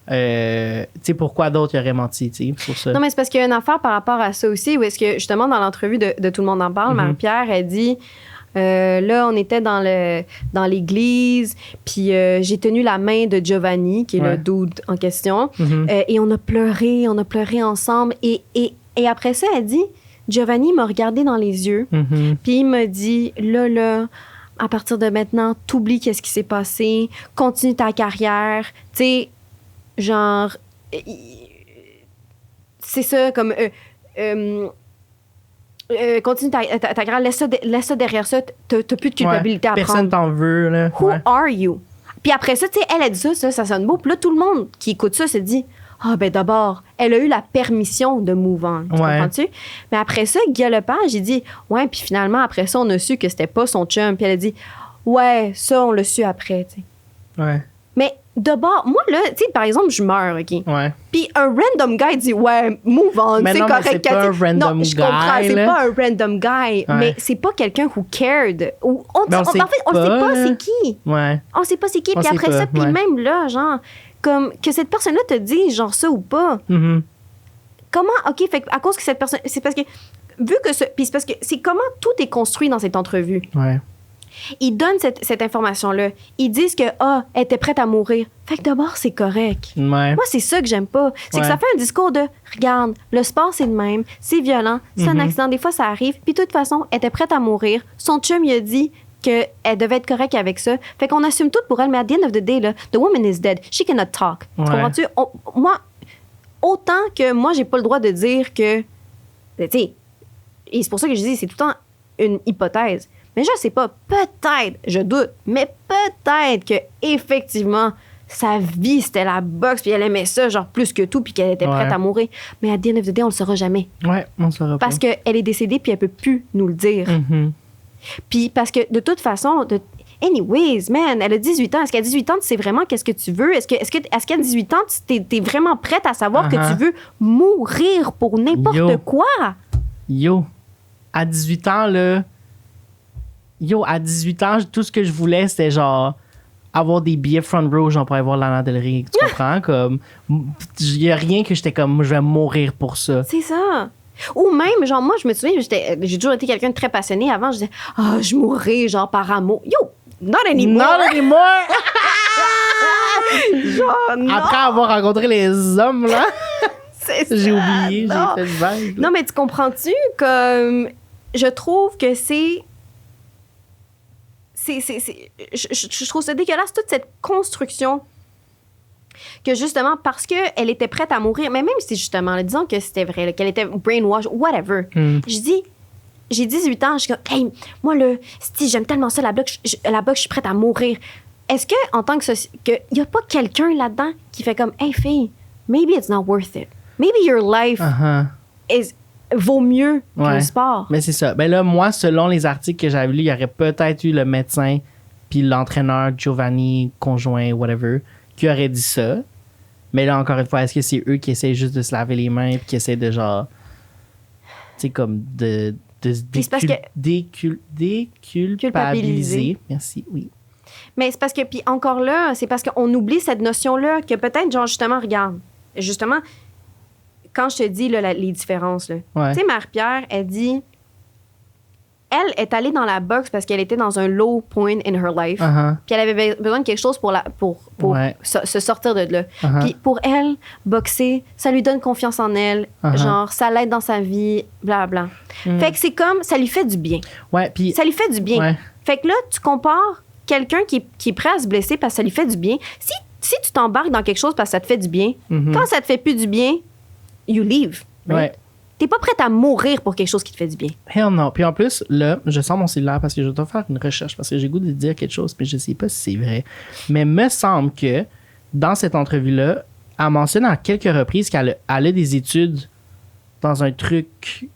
tu sais, pourquoi d'autres auraient menti, tu sais, pour ça. Non, mais c'est parce qu'il y a une affaire par rapport à ça aussi, où est-ce que, justement, dans l'entrevue de Tout le monde en parle, Marie-Pierre, elle dit... là, on était dans l'église, puis j'ai tenu la main de Giovanni, qui est le dude en question, et on a pleuré ensemble. Et après ça, elle dit, Giovanni m'a regardé dans les yeux, puis il m'a dit, là, à partir de maintenant, t'oublies qu'est-ce qui s'est passé, continue ta carrière, tu sais, genre, c'est ça, comme... continue ta carrière, laisse ça derrière ça, t'as plus de culpabilité à prendre. Personne t'en veut, là. Who are you? Puis après ça, tu sais, elle a dit ça sonne beau. Puis là, tout le monde qui écoute ça se dit, ben d'abord, elle a eu la permission de move on. Tu comprends-tu? Mais après ça, Guy Lepage, il dit, puis finalement, après ça, on a su que c'était pas son chum. Puis elle a dit, ça, on l'a su après, tu sais. Ouais. Mais d'abord, moi, là, tu sais, par exemple, je meurs, OK? Ouais. Puis un random guy dit, move on, c'est correct. C'est pas un random non, je comprends, guy, c'est là. pas un random guy, mais c'est pas quelqu'un who cared. Ou en fait, on sait pas c'est qui. Ouais. On sait pas c'est qui. Puis après ça, puis même là, genre, comme que cette personne-là te dise, genre, ça ou pas. Comment, OK, fait à cause que cette personne, c'est parce que, vu que puis c'est parce que c'est comment tout est construit dans cette entrevue. Ouais. Ils donnent cette information-là. Ils disent que, elle était prête à mourir. Fait que d'abord, c'est correct. Ouais. Moi, c'est ça que j'aime pas. C'est que ça fait un discours de, regarde, le sport, c'est le même, c'est violent, c'est un accident, des fois, ça arrive. Puis de toute façon, elle était prête à mourir. Son chum, il a dit qu'elle devait être correcte avec ça. Fait qu'on assume tout pour elle, mais at the end of the day, là, the woman is dead. She cannot talk. Tu comprends-tu? Moi, autant que moi, j'ai pas le droit de dire que... Tu sais, et c'est pour ça que je dis, c'est tout le temps une hypothèse. Mais je sais pas, peut-être, je doute, mais peut-être que effectivement sa vie, c'était la boxe, puis elle aimait ça, genre plus que tout, puis qu'elle était prête à mourir. Mais à the end of the day, on le saura jamais. Ouais, on le saura pas. Parce qu'elle est décédée, puis elle peut plus nous le dire. Puis parce que de toute façon, anyways, man, elle a 18 ans. Est-ce qu'à 18 ans, tu sais vraiment qu'est-ce que tu veux? Est-ce qu'à 18 ans, t'es vraiment prête à savoir que tu veux mourir pour n'importe quoi? Yo, à 18 ans, là... à 18 ans, tout ce que je voulais, c'était genre avoir des billets front row, genre pour aller voir Lana Del Rey. Tu comprends? Comme, il y a rien que j'étais comme, je vais mourir pour ça. C'est ça. Ou même, genre, moi, je me souviens, j'ai toujours été quelqu'un de très passionné. Avant, je disais, je mourrais, genre, par amour. Yo, not anymore. Not anymore. Genre, non. Après avoir rencontré les hommes, là, j'ai oublié, non. j'ai fait vague. Non, mais tu comprends-tu? Comme, je trouve que je trouve ça dégueulasse, toute cette construction que justement, parce qu'elle était prête à mourir, mais même si justement, là, disons que c'était vrai, là, qu'elle était brainwash, whatever, je dis, j'ai 18 ans, je suis comme, hey, moi, là, si j'aime tellement ça, la boxe, je suis prête à mourir. Est-ce que, en tant que il n'y a pas quelqu'un là-dedans qui fait comme, hey, fille, maybe it's not worth it. Maybe your life vaut mieux que le sport. Mais c'est ça. Ben là, moi, selon les articles que j'avais lus, il y aurait peut-être eu le médecin puis l'entraîneur Giovanni, conjoint, whatever, qui aurait dit ça. Mais là, encore une fois, est-ce que c'est eux qui essaient juste de se laver les mains puis qui essaient de genre... Tu sais, comme de déculpabiliser. Merci, oui. Mais c'est parce que, puis encore là, c'est parce qu'on oublie cette notion-là que peut-être, genre, justement, regarde, justement... Quand je te dis là, les différences, tu sais, Marie-Pierre, elle dit, elle est allée dans la boxe parce qu'elle était dans un low point in her life. Puis elle avait besoin de quelque chose pour se sortir de là. Puis pour elle, boxer, ça lui donne confiance en elle. Genre, ça l'aide dans sa vie, blablabla. Fait que c'est comme, ça lui fait du bien. Puis ça lui fait du bien. Fait que là, tu compares quelqu'un qui est prêt à se blesser parce que ça lui fait du bien. Si tu t'embarques dans quelque chose parce que ça te fait du bien, quand ça te fait plus du bien, you leave. Right? T'es pas prête à mourir pour quelque chose qui te fait du bien. Hell no. Puis en plus, là, je sors mon cellulaire parce que je dois faire une recherche parce que j'ai le goût de dire quelque chose, mais je sais pas si c'est vrai. Mais me semble que dans cette entrevue-là, elle mentionne à quelques reprises qu'elle a des études dans un truc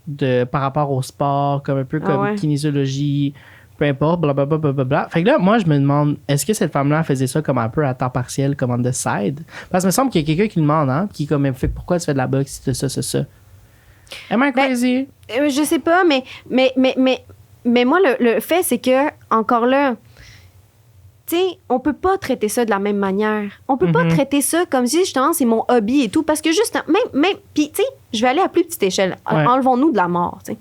par rapport au sport, comme un peu comme kinésiologie, peu importe, blablabla. Bla, bla, bla. Fait que là, moi, je me demande, est-ce que cette femme-là faisait ça comme un peu à temps partiel, comme on the side? Parce que me semble qu'il y a quelqu'un qui lui demande, qui est comme, fait, pourquoi tu fais de la boxe, ça? Am I crazy? Je sais pas, mais moi, le fait, c'est que, encore là, tu sais, on peut pas traiter ça de la même manière. On peut pas traiter ça comme si, justement, c'est mon hobby et tout. Parce que, juste, même puis, tu sais, je vais aller à plus petite échelle. Enlevons-nous de la mort, tu sais.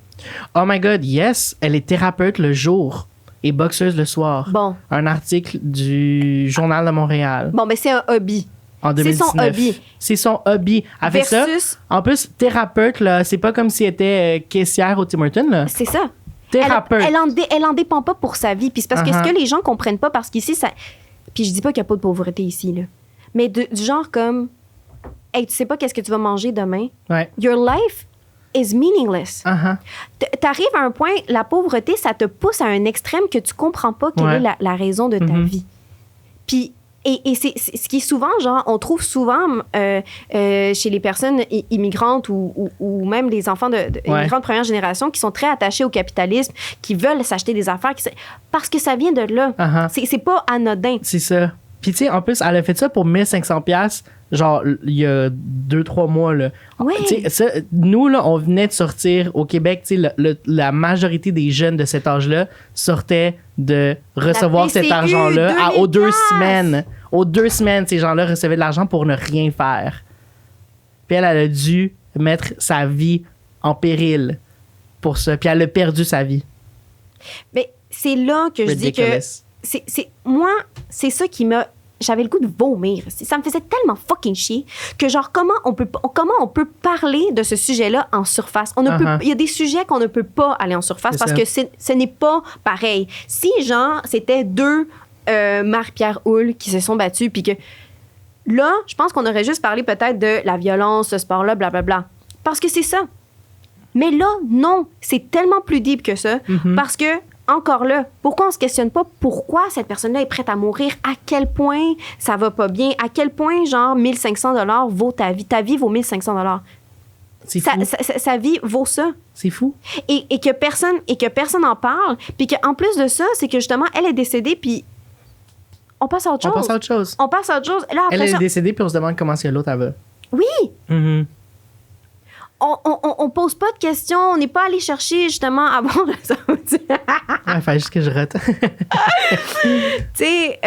Oh my God, yes, elle est thérapeute le jour et boxeuse le soir. Bon. Un article du Journal de Montréal. Bon, ben c'est un hobby. En 2019. C'est son hobby. C'est son hobby. Elle fait ça. En plus, thérapeute, là, c'est pas comme si elle était caissière au Tim Hortons, là. C'est ça. Thérapeute. Elle en dépend pas pour sa vie. Puis c'est parce que ce que les gens comprennent pas, parce qu'ici, ça... Puis je dis pas qu'il y a pas de pauvreté ici, là. Mais du genre comme... Hey, tu sais pas qu'est-ce que tu vas manger demain? Your life is meaningless. T'arrives à un point, la pauvreté, ça te pousse à un extrême que tu comprends pas quelle est la raison de ta vie. Puis, et c'est ce qui est souvent, genre, on trouve souvent chez les personnes immigrantes ou même les enfants immigrants de première génération qui sont très attachés au capitalisme, qui veulent s'acheter des affaires, parce que ça vient de là. C'est pas anodin. C'est ça. Puis, tu sais, en plus, elle a fait ça pour 1500$, genre, il y a 2-3 mois, là. Tu sais, nous, là, on venait de sortir au Québec, tu sais, la majorité des jeunes de cet âge-là sortaient de recevoir cet argent-là aux 2 semaines. Aux 2 semaines, ces gens-là recevaient de l'argent pour ne rien faire. Puis elle a dû mettre sa vie en péril pour ça. Puis elle a perdu sa vie. Mais c'est là que je dis que moi, c'est ça qui m'a... J'avais le goût de vomir. Ça me faisait tellement fucking chier que genre, comment on peut parler de ce sujet-là en surface? Il y a des sujets qu'on ne peut pas aller en surface parce que ce n'est pas pareil. Si, genre, c'était deux Marie-Pierre Houle qui se sont battus puis que là, je pense qu'on aurait juste parlé peut-être de la violence, ce sport-là, blablabla. Parce que c'est ça. Mais là, non, c'est tellement plus deep que ça. Parce que, encore là, pourquoi on se questionne pas pourquoi cette personne-là est prête à mourir? À quel point ça va pas bien? À quel point, genre, 1500 $ vaut ta vie? Ta vie vaut 1500 $. C'est fou. Sa vie vaut ça. C'est fou. Et que personne en parle. Puis qu'en plus de ça, c'est que justement, elle est décédée, puis on passe à autre chose. On passe à autre chose. Là, après elle est décédée, puis on se demande comment est-ce que l'autre elle va. Oui. On pose pas de questions. On n'est pas allé chercher, justement, à voir ça. Il fallait juste que je rate. Tu sais,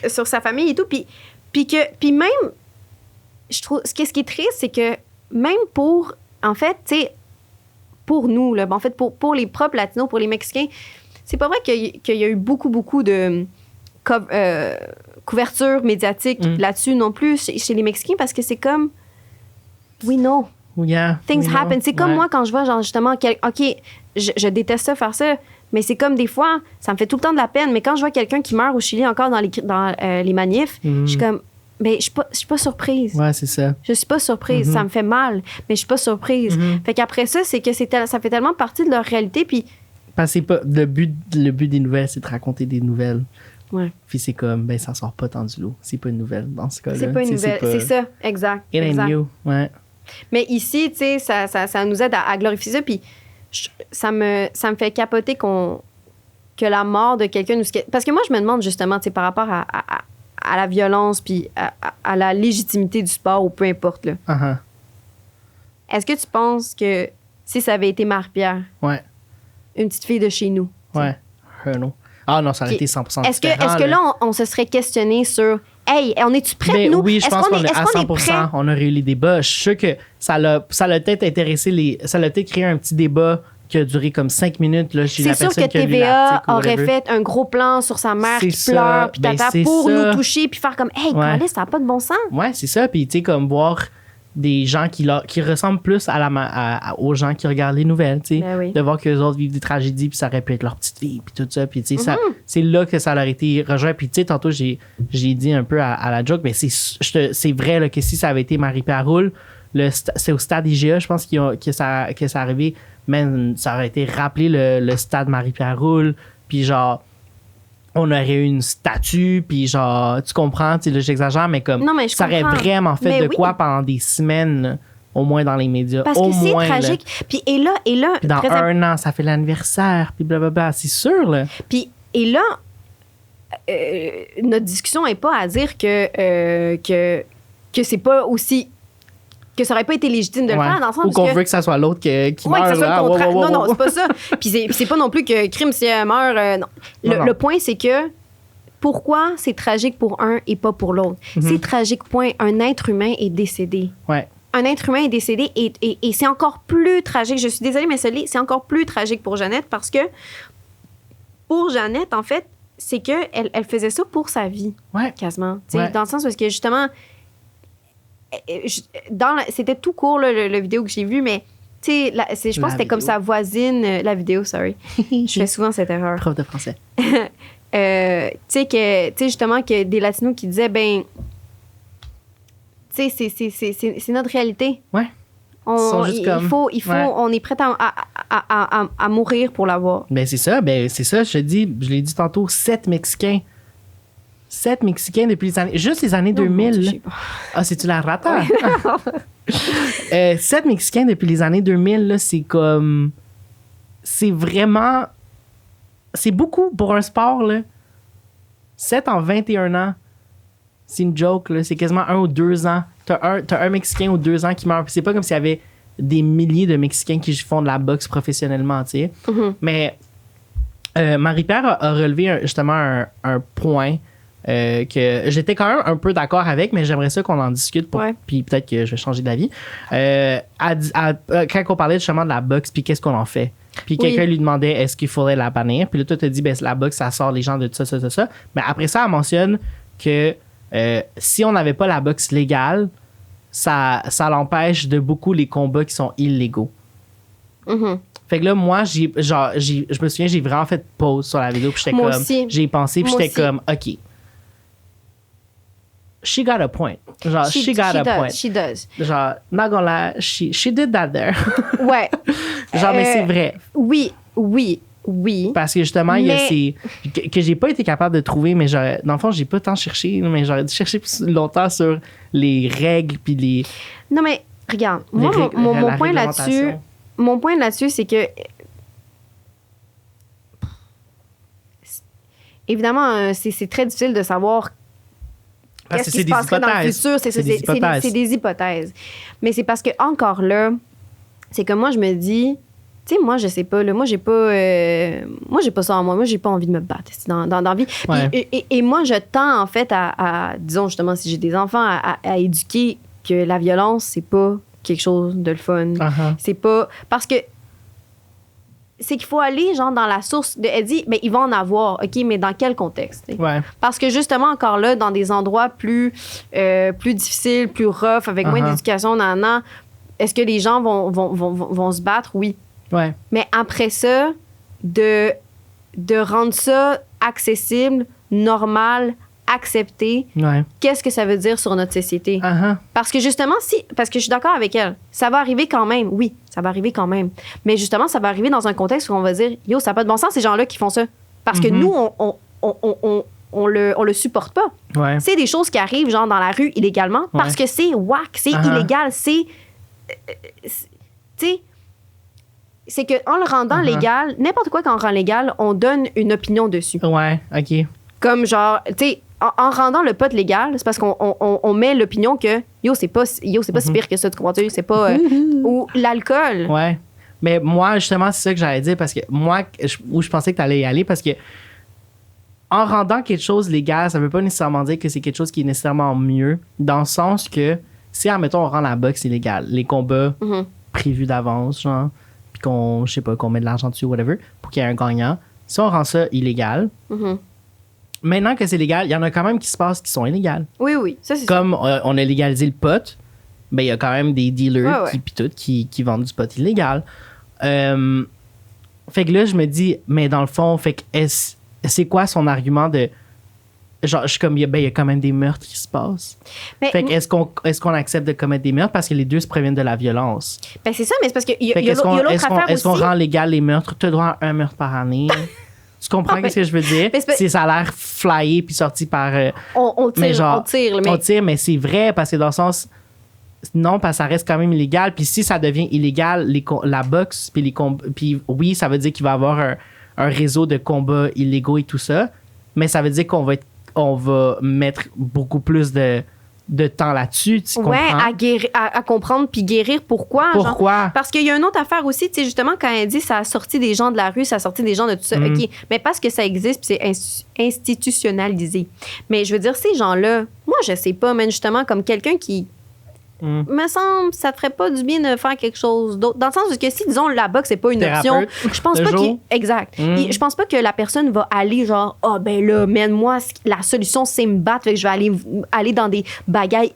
sur sa famille et tout. Puis même, je trouve, ce qui est triste, c'est que même pour, en fait, tu sais, pour nous, là, en fait, pour les propres Latinos, pour les Mexicains, c'est pas vrai qu'il y a eu beaucoup de couverture médiatique là-dessus non plus chez les Mexicains, parce que c'est comme... We know. Yeah, Things happen. C'est comme moi quand je vois, genre, justement, OK, je déteste ça, faire ça, mais c'est comme des fois, ça me fait tout le temps de la peine, mais quand je vois quelqu'un qui meurt au Chili encore dans les manifs, je suis comme, ben, je suis pas surprise. Ouais, c'est ça. Je suis pas surprise. Ça me fait mal, mais je suis pas surprise. Fait qu'après ça, c'est que ça fait tellement partie de leur réalité, puis... Parce que le but des nouvelles, c'est de raconter des nouvelles. Ouais. Puis c'est comme, ben, ça sort pas tant du lot. C'est pas une nouvelle dans ce cas-là. C'est pas une nouvelle. C'est ça, exact. It ain't you, ouais. Mais ici, tu sais, ça nous aide à glorifier ça. Puis ça me fait capoter que la mort de quelqu'un nous... Parce que moi, je me demande justement, tu sais, par rapport à la violence puis à la légitimité du sport ou peu importe, là. Est-ce que tu penses que si ça avait été Marie-Pierre, une petite fille de chez nous... Ouais, non. Ah non, ça aurait été 100% Est-ce que là, on se serait questionné sur... Hey, on est-tu prêts, nous? Oui, je pense qu'on est à 100%. On aurait eu les débats. Je suis sûr que ça l'a peut-être intéressé ça l'a peut-être créé un petit débat qui a duré comme 5 minutes là, chez la personne qui a lu l'article. C'est sûr que TVA aurait fait un gros plan sur sa mère qui pleure, puis pour nous toucher, puis faire comme, hey, Carlis, ça n'a pas de bon sens. Ouais, c'est ça. Puis, tu sais, comme voir des gens qui ressemblent plus aux gens qui regardent les nouvelles, tu sais. Ben oui. De voir qu'eux autres vivent des tragédies, puis ça aurait pu être leur petite fille, puis tout ça. Puis, tu sais, c'est là que ça leur a été rejoint. Puis, tu sais, tantôt, j'ai dit un peu à la joke, mais c'est vrai là, que si ça avait été Marie-Pierre Houle, c'est au stade IGA, je pense que ça arrivé, même ça aurait été rappelé le stade Marie-Pierre Houle, puis genre... on aurait eu une statue, puis genre, tu comprends, tu sais, là, j'exagère, mais comme, non, mais ça aurait vraiment fait quoi pendant des semaines, au moins dans les médias. Parce que c'est tragique. Puis, et là... Puis dans un an, ça fait l'anniversaire, puis blablabla, c'est sûr, là. Puis, et là, notre discussion n'est pas à dire que c'est pas aussi... que ça aurait pas été légitime de le faire, dans le sens ou qu'on veut que ça soit l'autre qui meurt. Que ça soit le contraire. Non, c'est pas ça. Puis c'est pas non plus que crime si elle meurt. Non. Le point, c'est que pourquoi c'est tragique pour un et pas pour l'autre? C'est tragique, point. Un être humain est décédé. Ouais. Un être humain est décédé et c'est encore plus tragique. Je suis désolée, mais c'est encore plus tragique pour Jeannette parce que pour Jeannette, en fait, c'est qu'elle faisait ça pour sa vie. Ouais. Quasiment. Dans le sens parce que justement... c'était tout court le vidéo que j'ai vu, mais je pense que c'était comme sa voisine, la vidéo, sorry. Je fais souvent cette erreur. Prof de français. Justement que des Latinos qui disaient ben c'est notre réalité. Ouais. On est prêt à mourir pour l'avoir. Ben c'est ça, je l'ai dit tantôt, 7 Mexicains depuis les années 2000. Ah, c'est-tu la rata? 7 Mexicains depuis les années 2000, là, c'est comme... C'est vraiment... C'est beaucoup pour un sport, là. 7 en 21 ans, c'est une joke, là. C'est quasiment 1 ou 2 ans. T'as un Mexicain ou 2 ans qui meurt. Puis c'est pas comme s'il y avait des milliers de Mexicains qui font de la boxe professionnellement, tu sais. Mais Marie-Pierre a relevé justement un point... que j'étais quand même un peu d'accord avec, mais j'aimerais ça qu'on en discute puis peut-être que je vais changer d'avis. Quand on parlait justement de la boxe puis qu'est-ce qu'on en fait. Puis quelqu'un lui demandait est-ce qu'il faudrait la bannir. Puis là, toi, tu te dis, ben, la boxe, ça sort les gens de ça. Mais après ça, elle mentionne que si on n'avait pas la boxe légale, ça l'empêche de beaucoup les combats qui sont illégaux. Mhm. Fait que là, moi, je me souviens, j'ai vraiment fait pause sur la vidéo. Puis j'étais Moi comme, aussi. j'ai pensé, puis Moi j'étais aussi. comme, OK. She got a point. Genre, she got a point. She does. Genre, not gonna lie, she did that there. Ouais. Genre, mais c'est vrai. Oui. Parce que justement, il y a Mais- ces. Que j'ai pas été capable de trouver, mais dans le fond, j'ai pas tant cherché, mais j'aurais dû chercher plus longtemps sur les règles puis les. Non, mais regarde, moi, mon point là-dessus, c'est que. Évidemment, c'est très difficile de savoir Parce qu'est-ce que qui se passerait dans le futur. C'est des hypothèses. Mais c'est parce que, encore là, c'est que moi, je me dis, tu sais, moi, je sais pas, là, moi, j'ai pas ça en moi. Moi, j'ai pas envie de me battre dans la vie. Puis, Ouais. et moi, je tends, en fait, à disons, justement, si j'ai des enfants, à éduquer que la violence, c'est pas quelque chose de le fun. Uh-huh. C'est pas. Parce que. C'est qu'il faut aller, genre, dans la source. Elle dit, mais il va en avoir. OK, mais dans quel contexte? T'sais? Ouais. Parce que justement, encore là, dans des endroits plus difficiles, plus rough, avec moins Uh-huh. d'éducation, est-ce que les gens vont se battre? Oui. Ouais. Mais après ça, de rendre ça accessible, normal, accepté, Ouais. qu'est-ce que ça veut dire sur notre société? Uh-huh. Parce que justement, parce que je suis d'accord avec elle, ça va arriver quand même. Oui, ça va arriver quand même. Mais justement, ça va arriver dans un contexte où on va dire, yo, ça n'a pas de bon sens, ces gens-là qui font ça. Parce que nous, on le supporte pas. Ouais. C'est des choses qui arrivent, genre, dans la rue illégalement, parce que c'est whack, c'est Uh-huh. illégal, tu sais, c'est qu'en le rendant Uh-huh. légal, n'importe quoi qu'on rend légal, on donne une opinion dessus. Ouais. OK. Comme genre, tu sais, en rendant le pot légal, c'est parce qu'on met l'opinion que yo, c'est pas si pire que ça, tu comprends-tu? C'est pas. Ou l'alcool. Ouais. Mais moi, justement, c'est ça que j'allais dire parce que moi, où je pensais que tu allais y aller parce que en rendant quelque chose légal, ça veut pas nécessairement dire que c'est quelque chose qui est nécessairement mieux, dans le sens que si, admettons, on rend la boxe illégale, les combats Mhm. prévus d'avance, genre, puis qu'on, je sais pas, qu'on met de l'argent dessus, whatever, pour qu'il y ait un gagnant, si on rend ça illégal, Mhm. maintenant que c'est légal, il y en a quand même qui se passent qui sont illégales. Oui, ça, c'est Comme on a légalisé le pot, ben il y a quand même des dealers Ouais. qui vendent du pot illégal. Fait que là, je me dis, mais dans le fond, fait que c'est quoi son argument de. Genre, je suis comme, il y a quand même des meurtres qui se passent. Mais, Fait que est-ce qu'on accepte de commettre des meurtres parce que les deux se préviennent de la violence? ben, c'est ça, mais c'est parce qu'il y a, Fait que il y a est-ce qu'on l'autre affaire est-ce qu'on aussi. rend légal les meurtres? Tu as droit à un meurtre par année. Tu comprends Non, ce que je veux dire? mais c'est- Si ça a l'air flyé puis sorti par. On tire, mais genre, on tire. Mais on tire, mais c'est vrai parce que dans le sens. Non, parce que ça reste quand même illégal. Puis si ça devient illégal, la boxe, puis les combats. Puis oui, ça veut dire qu'il va y avoir un réseau de combats illégaux et tout ça. Mais ça veut dire on va mettre beaucoup plus de temps là-dessus. Tu ouais, comprends? à comprendre puis guérir pourquoi. genre. Pourquoi? Parce qu'il y a une autre affaire aussi, tu sais, justement, quand elle dit ça a sorti des gens de la rue, ça a sorti des gens de tout ça, OK. Mais parce que ça existe puis c'est institutionnalisé. Mais je veux dire, ces gens-là, moi, je sais pas, mais justement, comme quelqu'un qui. Me semble, ça te ferait pas du bien de faire quelque chose d'autre. Dans le sens où que si, disons, la boxe, c'est pas une option, Thérapeute je pense de pas jour. Exact. Et je pense pas que la personne va aller genre, ah ben là, moi, la solution, c'est me battre, fait que je vais aller dans des bagarres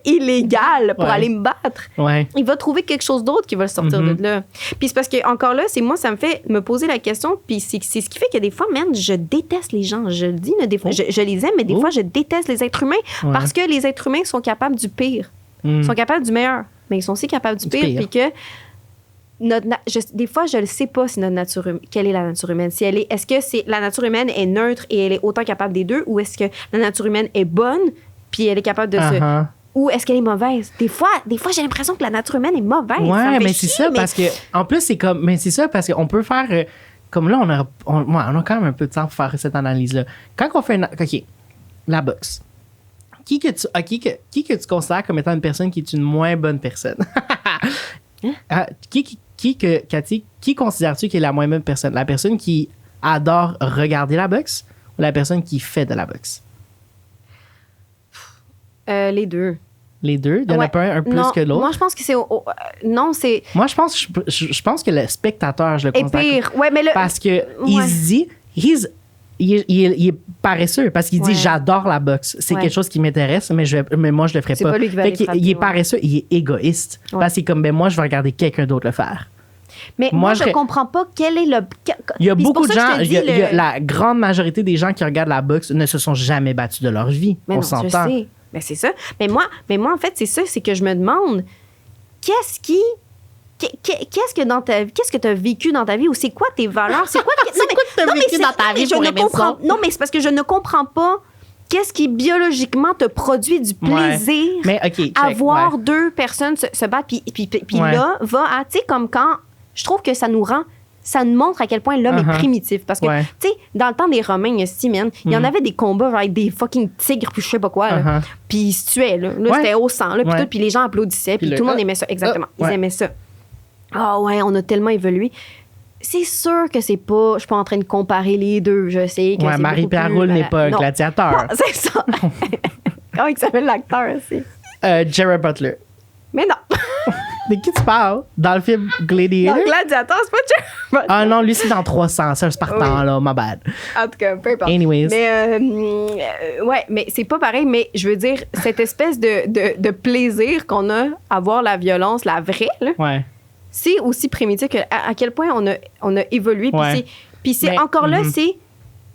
illégales pour Ouais. aller me battre. Ouais. Il va trouver quelque chose d'autre qui va le sortir de là. Puis c'est parce que, encore là, c'est moi, ça me fait me poser la question. Puis c'est ce qui fait que des fois, man, je déteste les gens. Je le dis, là, des fois, je les aime, mais des fois, je déteste les êtres humains Ouais. parce que les êtres humains sont capables du pire. Ils sont capables du meilleur, mais ils sont aussi capables du pire. Puis que des fois, je ne sais pas si notre nature quelle est la nature humaine. Si est-ce que la nature humaine est neutre et elle est autant capable des deux, ou est-ce que la nature humaine est bonne puis elle est capable de se Uh-huh. ou est-ce qu'elle est mauvaise? Des fois j'ai l'impression que la nature humaine est mauvaise. Ça me Ouais, fait mais chier, c'est ça, mais- parce que, en plus, c'est comme, mais c'est ça, parce qu'on peut faire, comme là, on a quand même un peu de temps pour faire cette analyse-là. Quand on fait OK, la boxe. Qui que tu considères comme étant une personne qui est une moins bonne personne? Ah, Cathy, qui considères-tu qui est la moins bonne personne? La personne qui adore regarder la boxe ou la personne qui fait de la boxe? Les deux. Les deux? Il y en a pas un plus non, que l'autre? Moi, je pense que c'est... non, c'est... Moi, je pense que le spectateur, je le Et constate. pire. Ouais, mais Parce que il se dit... Il est paresseux parce qu'il dit j'adore la boxe. C'est quelque chose qui m'intéresse, mais moi, je le ferais c'est pas. pas lui qui va aller frapper, il est paresseux, il est égoïste. Parce qu'il est comme, moi, je vais regarder quelqu'un d'autre le faire. Mais moi, je comprends pas quel est le... Il y a beaucoup de gens, la grande majorité des gens qui regardent la boxe ne se sont jamais battus de leur vie. Mais on non, s'entend. Je sais. Mais c'est ça. Mais moi, en fait, c'est ça, c'est que je me demande, qu'est-ce que tu as vécu dans ta vie ou c'est quoi tes valeurs? C'est quoi que tu as vécu dans ta vie? Non, mais c'est parce que je ne comprends pas qu'est-ce qui biologiquement te produit du plaisir à voir deux personnes se battre. Puis là, tu sais, comme quand je trouve que ça nous montre à quel point l'homme est primitif. Parce que, tu sais, dans le temps des Romains, il y en avait des combats avec des fucking tigres, puis je sais pas quoi. Là. Puis ils se tuaient. Là, c'était au sang. Là, puis les gens applaudissaient. Puis tout le monde aimait ça. Exactement. Ils aimaient ça. Ah ouais, on a tellement évolué. C'est sûr que c'est pas... Je suis pas en train de comparer les deux. Je sais que c'est Marie-Pierre Roule n'est pas un gladiateur. Non, c'est ça. Comment il s'appelle l'acteur aussi? Gerard Butler. Mais non. De qui tu parles? Dans le film Gladiator? Non, Gladiator, c'est pas Gerard Butler. Ah non, lui, c'est dans 300. C'est un Spartan, là. My bad. En tout cas, peu importe. Anyways. Mais, ouais, mais c'est pas pareil. Mais je veux dire, cette espèce de plaisir qu'on a à voir la violence, la vraie, là. Ouais. C'est aussi primitif à quel point on a évolué. Puis c'est encore là, c'est...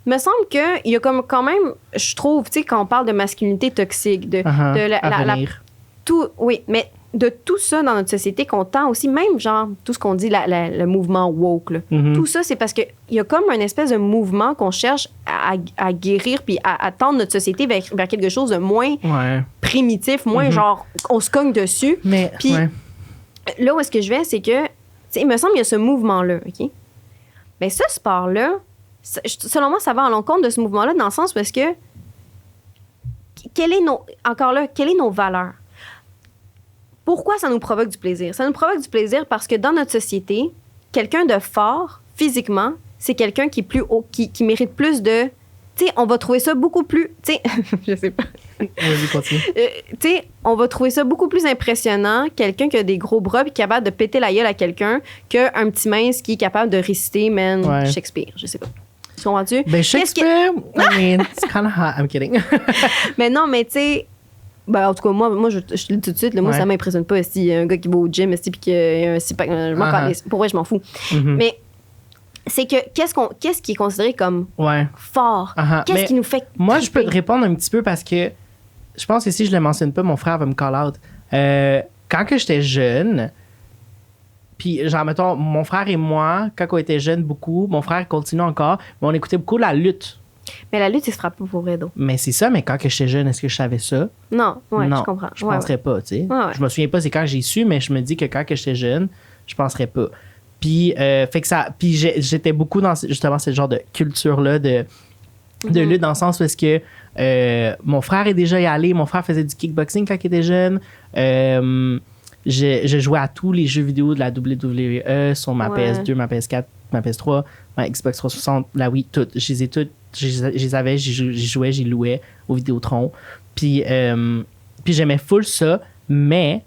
me semble qu'il y a comme quand même, je trouve, tu sais, quand on parle de masculinité toxique, oui, mais de tout ça dans notre société qu'on tend aussi, même genre tout ce qu'on dit, le mouvement woke, là, tout ça, c'est parce qu'il y a comme un espèce de mouvement qu'on cherche à guérir puis à tendre notre société vers quelque chose de moins primitif, moins genre on se cogne dessus. Puis là où est-ce que je vais, c'est que, il me semble qu'il y a ce mouvement-là, OK? Mais ce sport-là, selon moi, ça va à l'encontre de ce mouvement-là dans le sens parce que, quelles sont nos valeurs? Pourquoi ça nous provoque du plaisir? Ça nous provoque du plaisir parce que dans notre société, quelqu'un de fort, physiquement, c'est quelqu'un qui est plus haut, qui mérite plus de... Tu sais, on va trouver ça beaucoup plus... Tu sais, je sais pas. Vas-y, continue. Tu sais, on va trouver ça beaucoup plus impressionnant, quelqu'un qui a des gros bras et qui est capable de péter la gueule à quelqu'un, qu'un petit mince qui est capable de réciter, Shakespeare. Je sais pas. Tu comprends-tu? Ben, Shakespeare, I mean, it's kind of hot. I'm kidding. Mais non, mais tu sais... Ben, en tout cas, moi je te le dis tout de suite. Là, moi, ça m'impressionne pas s'il y a un gars qui va au gym puis qu'il y a un six-pack. Pour vrai, je m'en fous. Mais c'est que qu'est-ce qui est considéré comme fort? Qu'est-ce qui nous fait moi, je peux te répondre un petit peu parce que je pense que si je le mentionne pas, mon frère va me call out. Quand que j'étais jeune, puis genre, mettons, mon frère et moi, quand on était jeunes beaucoup, mon frère continue encore, mais on écoutait beaucoup la lutte. Mais la lutte, il se frappe pas pour vrai, donc. Mais c'est ça, mais quand que j'étais jeune, est-ce que je savais ça? Non, je comprends. Je penserais pas, tu sais. Je me souviens pas, c'est quand j'ai su, mais je me dis que quand que j'étais jeune, je penserais pas. Puis, fait que ça. Puis j'étais beaucoup dans justement ce genre de culture-là de lutte, dans le sens où est-ce que mon frère est déjà y allé. Mon frère faisait du kickboxing quand il était jeune. Je jouais à tous les jeux vidéo de la WWE sur ma PS2, ma PS4, ma PS3, ma Xbox 360, la Wii, toutes. Je les avais, j'y jouais, j'y louais au Vidéotron. Puis j'aimais full ça, mais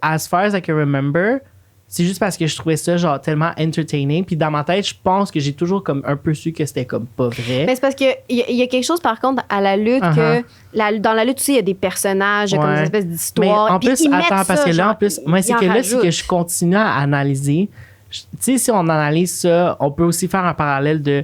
as far as I can remember, c'est juste parce que je trouvais ça genre tellement entertaining. Puis dans ma tête, je pense que j'ai toujours comme un peu su que c'était comme pas vrai. Mais c'est parce qu'il y a quelque chose par contre à la lutte que dans la lutte aussi, il y a des personnages, comme des espèces d'histoires. Mais en plus, attends, parce que là, en plus, moi, c'est que là, c'est que je continue à analyser. Tu sais, si on analyse ça, on peut aussi faire un parallèle de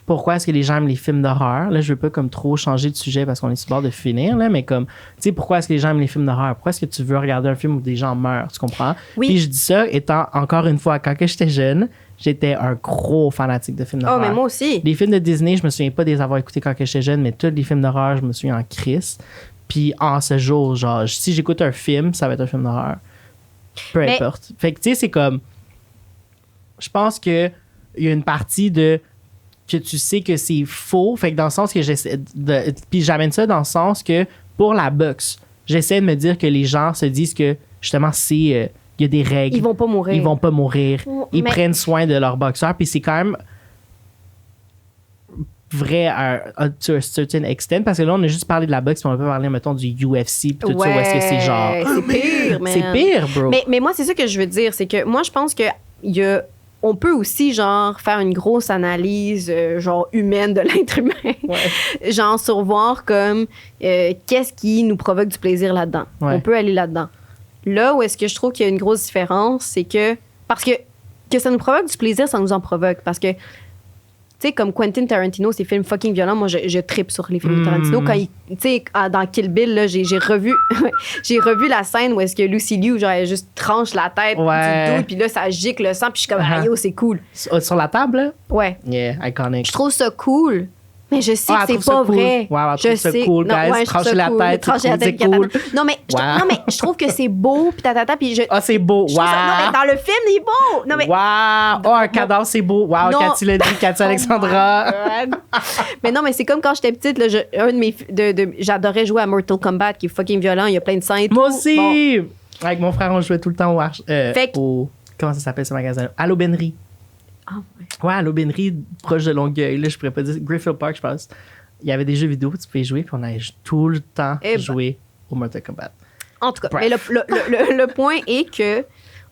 pourquoi est-ce que les gens aiment les films d'horreur. Là, je veux pas comme trop changer de sujet parce qu'on est sur le bord de finir, là, mais comme, tu sais, pourquoi est-ce que les gens aiment les films d'horreur? Pourquoi est-ce que tu veux regarder un film où des gens meurent? Tu comprends? Oui. Puis je dis ça étant, encore une fois, quand j'étais jeune, j'étais un gros fanatique de films d'horreur. Oh, mais moi aussi. Les films de Disney, je me souviens pas des avoir écoutés quand j'étais jeune, mais tous les films d'horreur, je me souviens en crise. Puis en ce jour, genre, si j'écoute un film, ça va être un film d'horreur. Peu importe. Fait que, tu sais, c'est comme... Je pense qu'il y a une partie de... que tu sais que c'est faux. Fait que dans le sens que j'essaie de... Puis j'amène ça dans le sens que pour la boxe, j'essaie de me dire que les gens se disent que, justement, c'est... il y a des règles. Ils vont pas mourir. Ils vont pas mourir. Ils prennent soin de leur boxeur. Puis c'est quand même vrai to a certain extent, parce que là, on a juste parlé de la boxe, puis on peut parler, mettons, du UFC, puis tout ça, où est-ce que c'est genre... c'est pire, man. C'est pire, bro. Mais moi, c'est ça que je veux dire, c'est que moi, je pense que on peut aussi, genre, faire une grosse analyse, genre, humaine de l'être humain. Ouais. Genre, sur voir comme qu'est-ce qui nous provoque du plaisir là-dedans. Ouais. On peut aller là-dedans. Là où est-ce que je trouve qu'il y a une grosse différence, c'est que... Parce que ça nous provoque du plaisir, ça nous en provoque. Parce que, tu sais, comme Quentin Tarantino, ces films fucking violents, moi, je trippe sur les films de Tarantino. Quand tu sais, dans Kill Bill, là, j'ai revu la scène où est-ce que Lucy Liu, genre, elle juste tranche la tête du dos, puis là, ça gicle le sang, puis je suis comme, ah, yo, c'est cool. Sur la table, là? Ouais. Yeah, iconic. Je trouve ça cool. Mais je sais que c'est pas vrai. Wow, je sais. C'est cool, guys. Trancher la tête, c'est cool. Non, mais je trouve que c'est beau, puis puis ah, c'est beau. Wow. Non, mais dans le film, il est beau. Non, mais... Wow. Oh, un cadavre, c'est beau. Wow, Cathy l'a dit, Cathy Alexandra. Mais non, mais c'est comme quand j'étais petite, là, j'adorais jouer à Mortal Kombat, qui est fucking violent. Il y a plein de scènes et tout. Moi aussi. Bon. Avec mon frère, on jouait tout le temps au comment ça s'appelle ce magasin? À l'Aubainerie. Ah, ouais, à l'Aubainerie, proche de Longueuil. Là, je pourrais pas dire. Griffith Park, je pense. Il y avait des jeux vidéo que tu pouvais jouer, puis on allait tout le temps jouer au Mortal Kombat. En tout cas, mais le point est que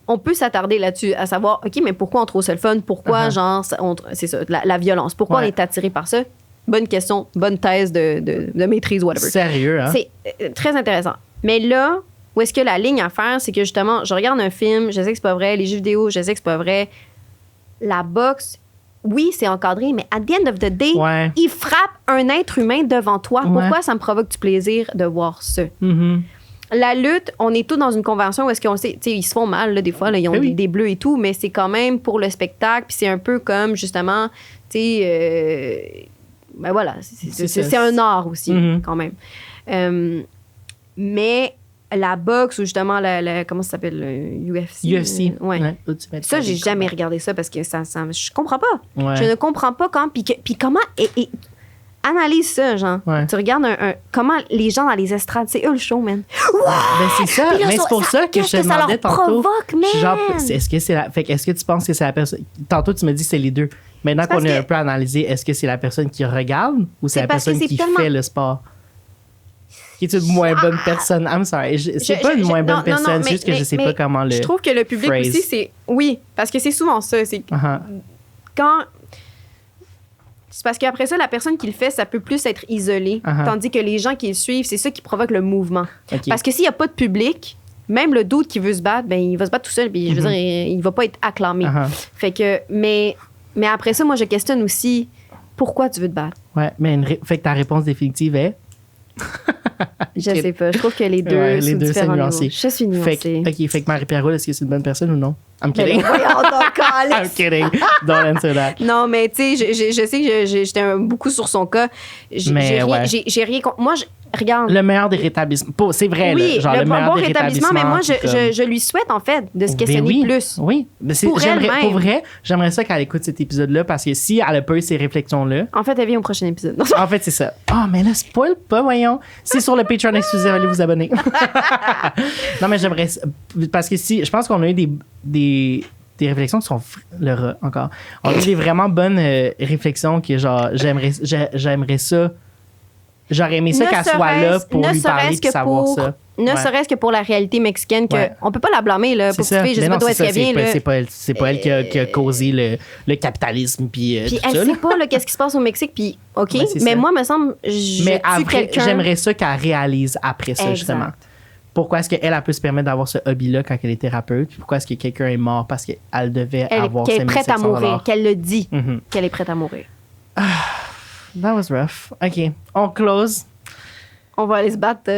on peut s'attarder là-dessus, à savoir, OK, mais pourquoi on trouve ça le fun? Pourquoi, genre, c'est ça, la violence? Pourquoi on est attiré par ça? Bonne question, bonne thèse de maîtrise, whatever. Sérieux, hein? C'est très intéressant. Mais là, où est-ce que la ligne à faire, c'est que justement, je regarde un film, je sais que c'est pas vrai, les jeux vidéo, je sais que c'est pas vrai. La boxe, oui, c'est encadré, mais at the end of the day, il frappe un être humain devant toi. Pourquoi ça me provoque du plaisir de voir ça? Mm-hmm. La lutte, on est tous dans une convention où est-ce qu'on sait, tu sais, ils se font mal, là, des fois, là, ils ont des bleus et tout, mais c'est quand même pour le spectacle, puis c'est un peu comme, justement, tu sais, ben voilà, c'est un art aussi, quand même. Mais la boxe ou justement comment ça s'appelle, le UFC. Ouais. Ça, j'ai jamais regardé ça parce que ça je comprends pas. Ouais. Je ne comprends pas puis comment analyse ça, genre. Ouais. Tu regardes comment les gens dans les estrades, c'est eux le show, man. Ben c'est ça, là, mais c'est pour ça que je te demandais tantôt. Provoque, man. Genre, est-ce que tu penses que c'est la personne? Tantôt tu me dis que c'est les deux. Maintenant qu'on est un peu analysé, est-ce que c'est la personne qui regarde ou c'est la personne qui fait le sport? Qui est une moins bonne personne. I'm sorry. C'est pas une moins bonne personne, c'est juste que je sais pas comment le. Je trouve que le public aussi, c'est. Oui, parce que c'est souvent ça. C'est quand. C'est parce qu'après ça, la personne qui le fait, ça peut plus être isolé. Tandis que les gens qui le suivent, c'est ça qui provoque le mouvement. Okay. Parce que s'il n'y a pas de public, même le dude qui veut se battre, ben, il va se battre tout seul. Puis, je veux dire, il va pas être acclamé. Fait que. Mais après ça, moi, je questionne aussi pourquoi tu veux te battre. Ouais, mais fait que ta réponse définitive est. Je sais pas. Je trouve que les deux sont nuancés. Je suis nuancée. Fait que Marie-Pierre Roule, est-ce que c'est une bonne personne ou non? I'm kidding. I'm kidding. Don't answer that. Non, mais tu sais, je sais que j'étais beaucoup sur son cas. J'ai rien contre. Moi, regarde. Le meilleur des rétablissements. C'est vrai, oui, là, genre le meilleur des rétablissements. Mais moi, je lui souhaite, en fait, de se questionner plus. Oui, mais pour vrai, j'aimerais ça qu'elle écoute cet épisode-là parce que si elle a pas eu ces réflexions-là. En fait, elle vient au prochain épisode. En fait, c'est ça. Ah, mais là, spoil pas, voyons. C'est sur le Patreon exclusif, allez vous abonner. Non, mais j'aimerais. Parce que si. Je pense qu'on a eu des réflexions qui sont encore. On a eu des vraiment bonnes réflexions que genre j'aimerais ça. J'aurais aimé ça qu'elle soit là pour lui parler et savoir ça. Ne serait-ce que pour la réalité mexicaine, on peut pas la blâmer là, pour que je sais pas d'où est-ce qu'elle vient. C'est pas elle qui a causé le capitalisme. Puis elle sait pas qu'est-ce qui se passe au Mexique. Puis OK, mais moi, me semble, mais après, j'aimerais ça qu'elle réalise après ça, justement. Pourquoi est-ce qu'elle peut se permettre d'avoir ce hobby-là quand elle est thérapeute? Puis pourquoi est-ce que quelqu'un est mort parce qu'elle devait avoir qu'elle est prête à mourir, qu'elle le dit, qu'elle est prête à mourir. That was rough. OK, on close. On va aller se battre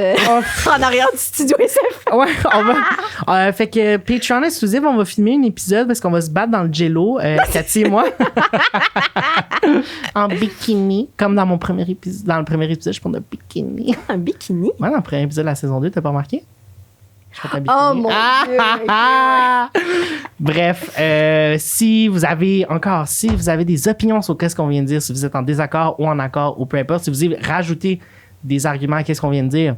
en arrière du studio SF. Ouais, on va. Fait que Patreon exclusif, on va filmer un épisode parce qu'on va se battre dans le jello, Cathy et moi. En bikini. Comme dans mon premier épisode. Dans le premier épisode, je prends un bikini. Un bikini? Ouais, dans le premier épisode de la saison 2, t'as pas remarqué? Oh mon Dieu! Bref, si vous avez des opinions sur qu'est-ce qu'on vient de dire, si vous êtes en désaccord ou en accord ou peu importe, si vous voulez rajouter des arguments à qu'est-ce qu'on vient de dire,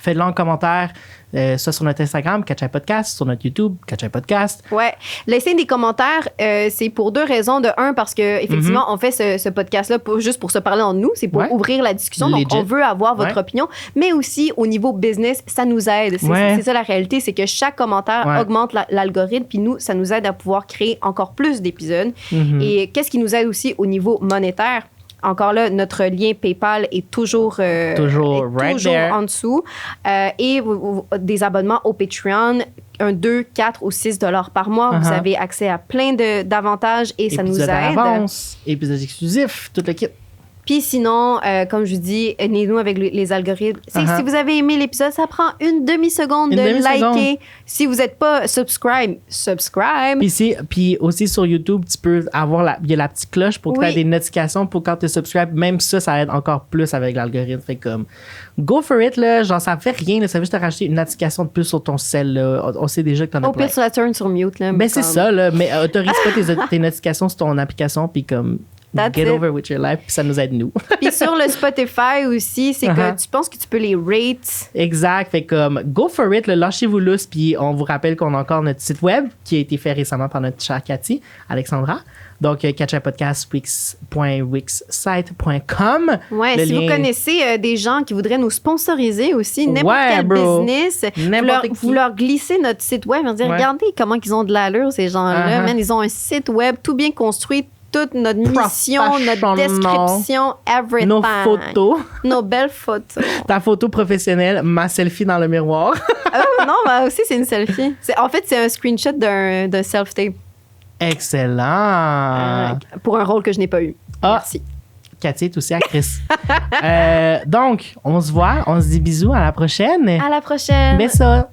faites-le en commentaire, soit sur notre Instagram, Catch Eye Podcast, sur notre YouTube, Catch Eye Podcast. Ouais. Laissez des commentaires, c'est pour 2 raisons. De un, parce que effectivement, on fait ce podcast-là juste pour se parler entre nous. C'est pour ouvrir la discussion. Donc, on veut avoir votre opinion. Mais aussi, au niveau business, ça nous aide. C'est ça la réalité, c'est que chaque commentaire augmente l'algorithme. Puis nous, ça nous aide à pouvoir créer encore plus d'épisodes. Et qu'est-ce qui nous aide aussi au niveau monétaire? Encore là, notre lien PayPal est toujours en dessous. Et des abonnements au Patreon, 1, 2, 4 ou 6 $ par mois. Vous avez accès à plein d'avantages et ça nous aide. Épisodes exclusifs, tout le kit. Puis sinon, comme je vous dis, aidez-nous avec les algorithmes. C'est que si vous avez aimé l'épisode, ça prend une demi-seconde de liker. Si vous n'êtes pas subscribe. Puis aussi sur YouTube, tu peux avoir il y a la petite cloche pour que tu aies des notifications pour quand tu es subscribe. Même ça aide encore plus avec l'algorithme. Fait comme, go for it, là. Genre, ça fait rien, là. Ça veut juste te rajouter une notification de plus sur ton cell, là. On sait déjà que tu en as plein. Au pire, tu la turn sur mute, là. Ben, c'est ça, là. Mais autorise pas tes notifications sur ton application, puis comme... Get over with your life, puis ça nous aide, nous. Puis sur le Spotify aussi, c'est que tu penses que tu peux les rate. Exact. Fait comme, go for it, là, lâchez-vous lousse, puis on vous rappelle qu'on a encore notre site web qui a été fait récemment par notre chère Cathy, Alexandra. Donc, catchupodcast.wixsite.com. Ouais, si vous connaissez des gens qui voudraient nous sponsoriser aussi, n'importe quel business, vous leur glissez notre site web et dire, regardez comment ils ont de l'allure, ces gens-là. Man, ils ont un site web tout bien construit, toute notre mission, notre description, everything. Nos photos. Nos belles photos. Ta photo professionnelle, ma selfie dans le miroir. Non, moi aussi, c'est une selfie. En fait, c'est un screenshot d'un self-tape. Excellent. Pour un rôle que je n'ai pas eu. Merci. Cathy est aussi actrice. Donc, on se voit. On se dit bisous. À la prochaine. À la prochaine. Bisous.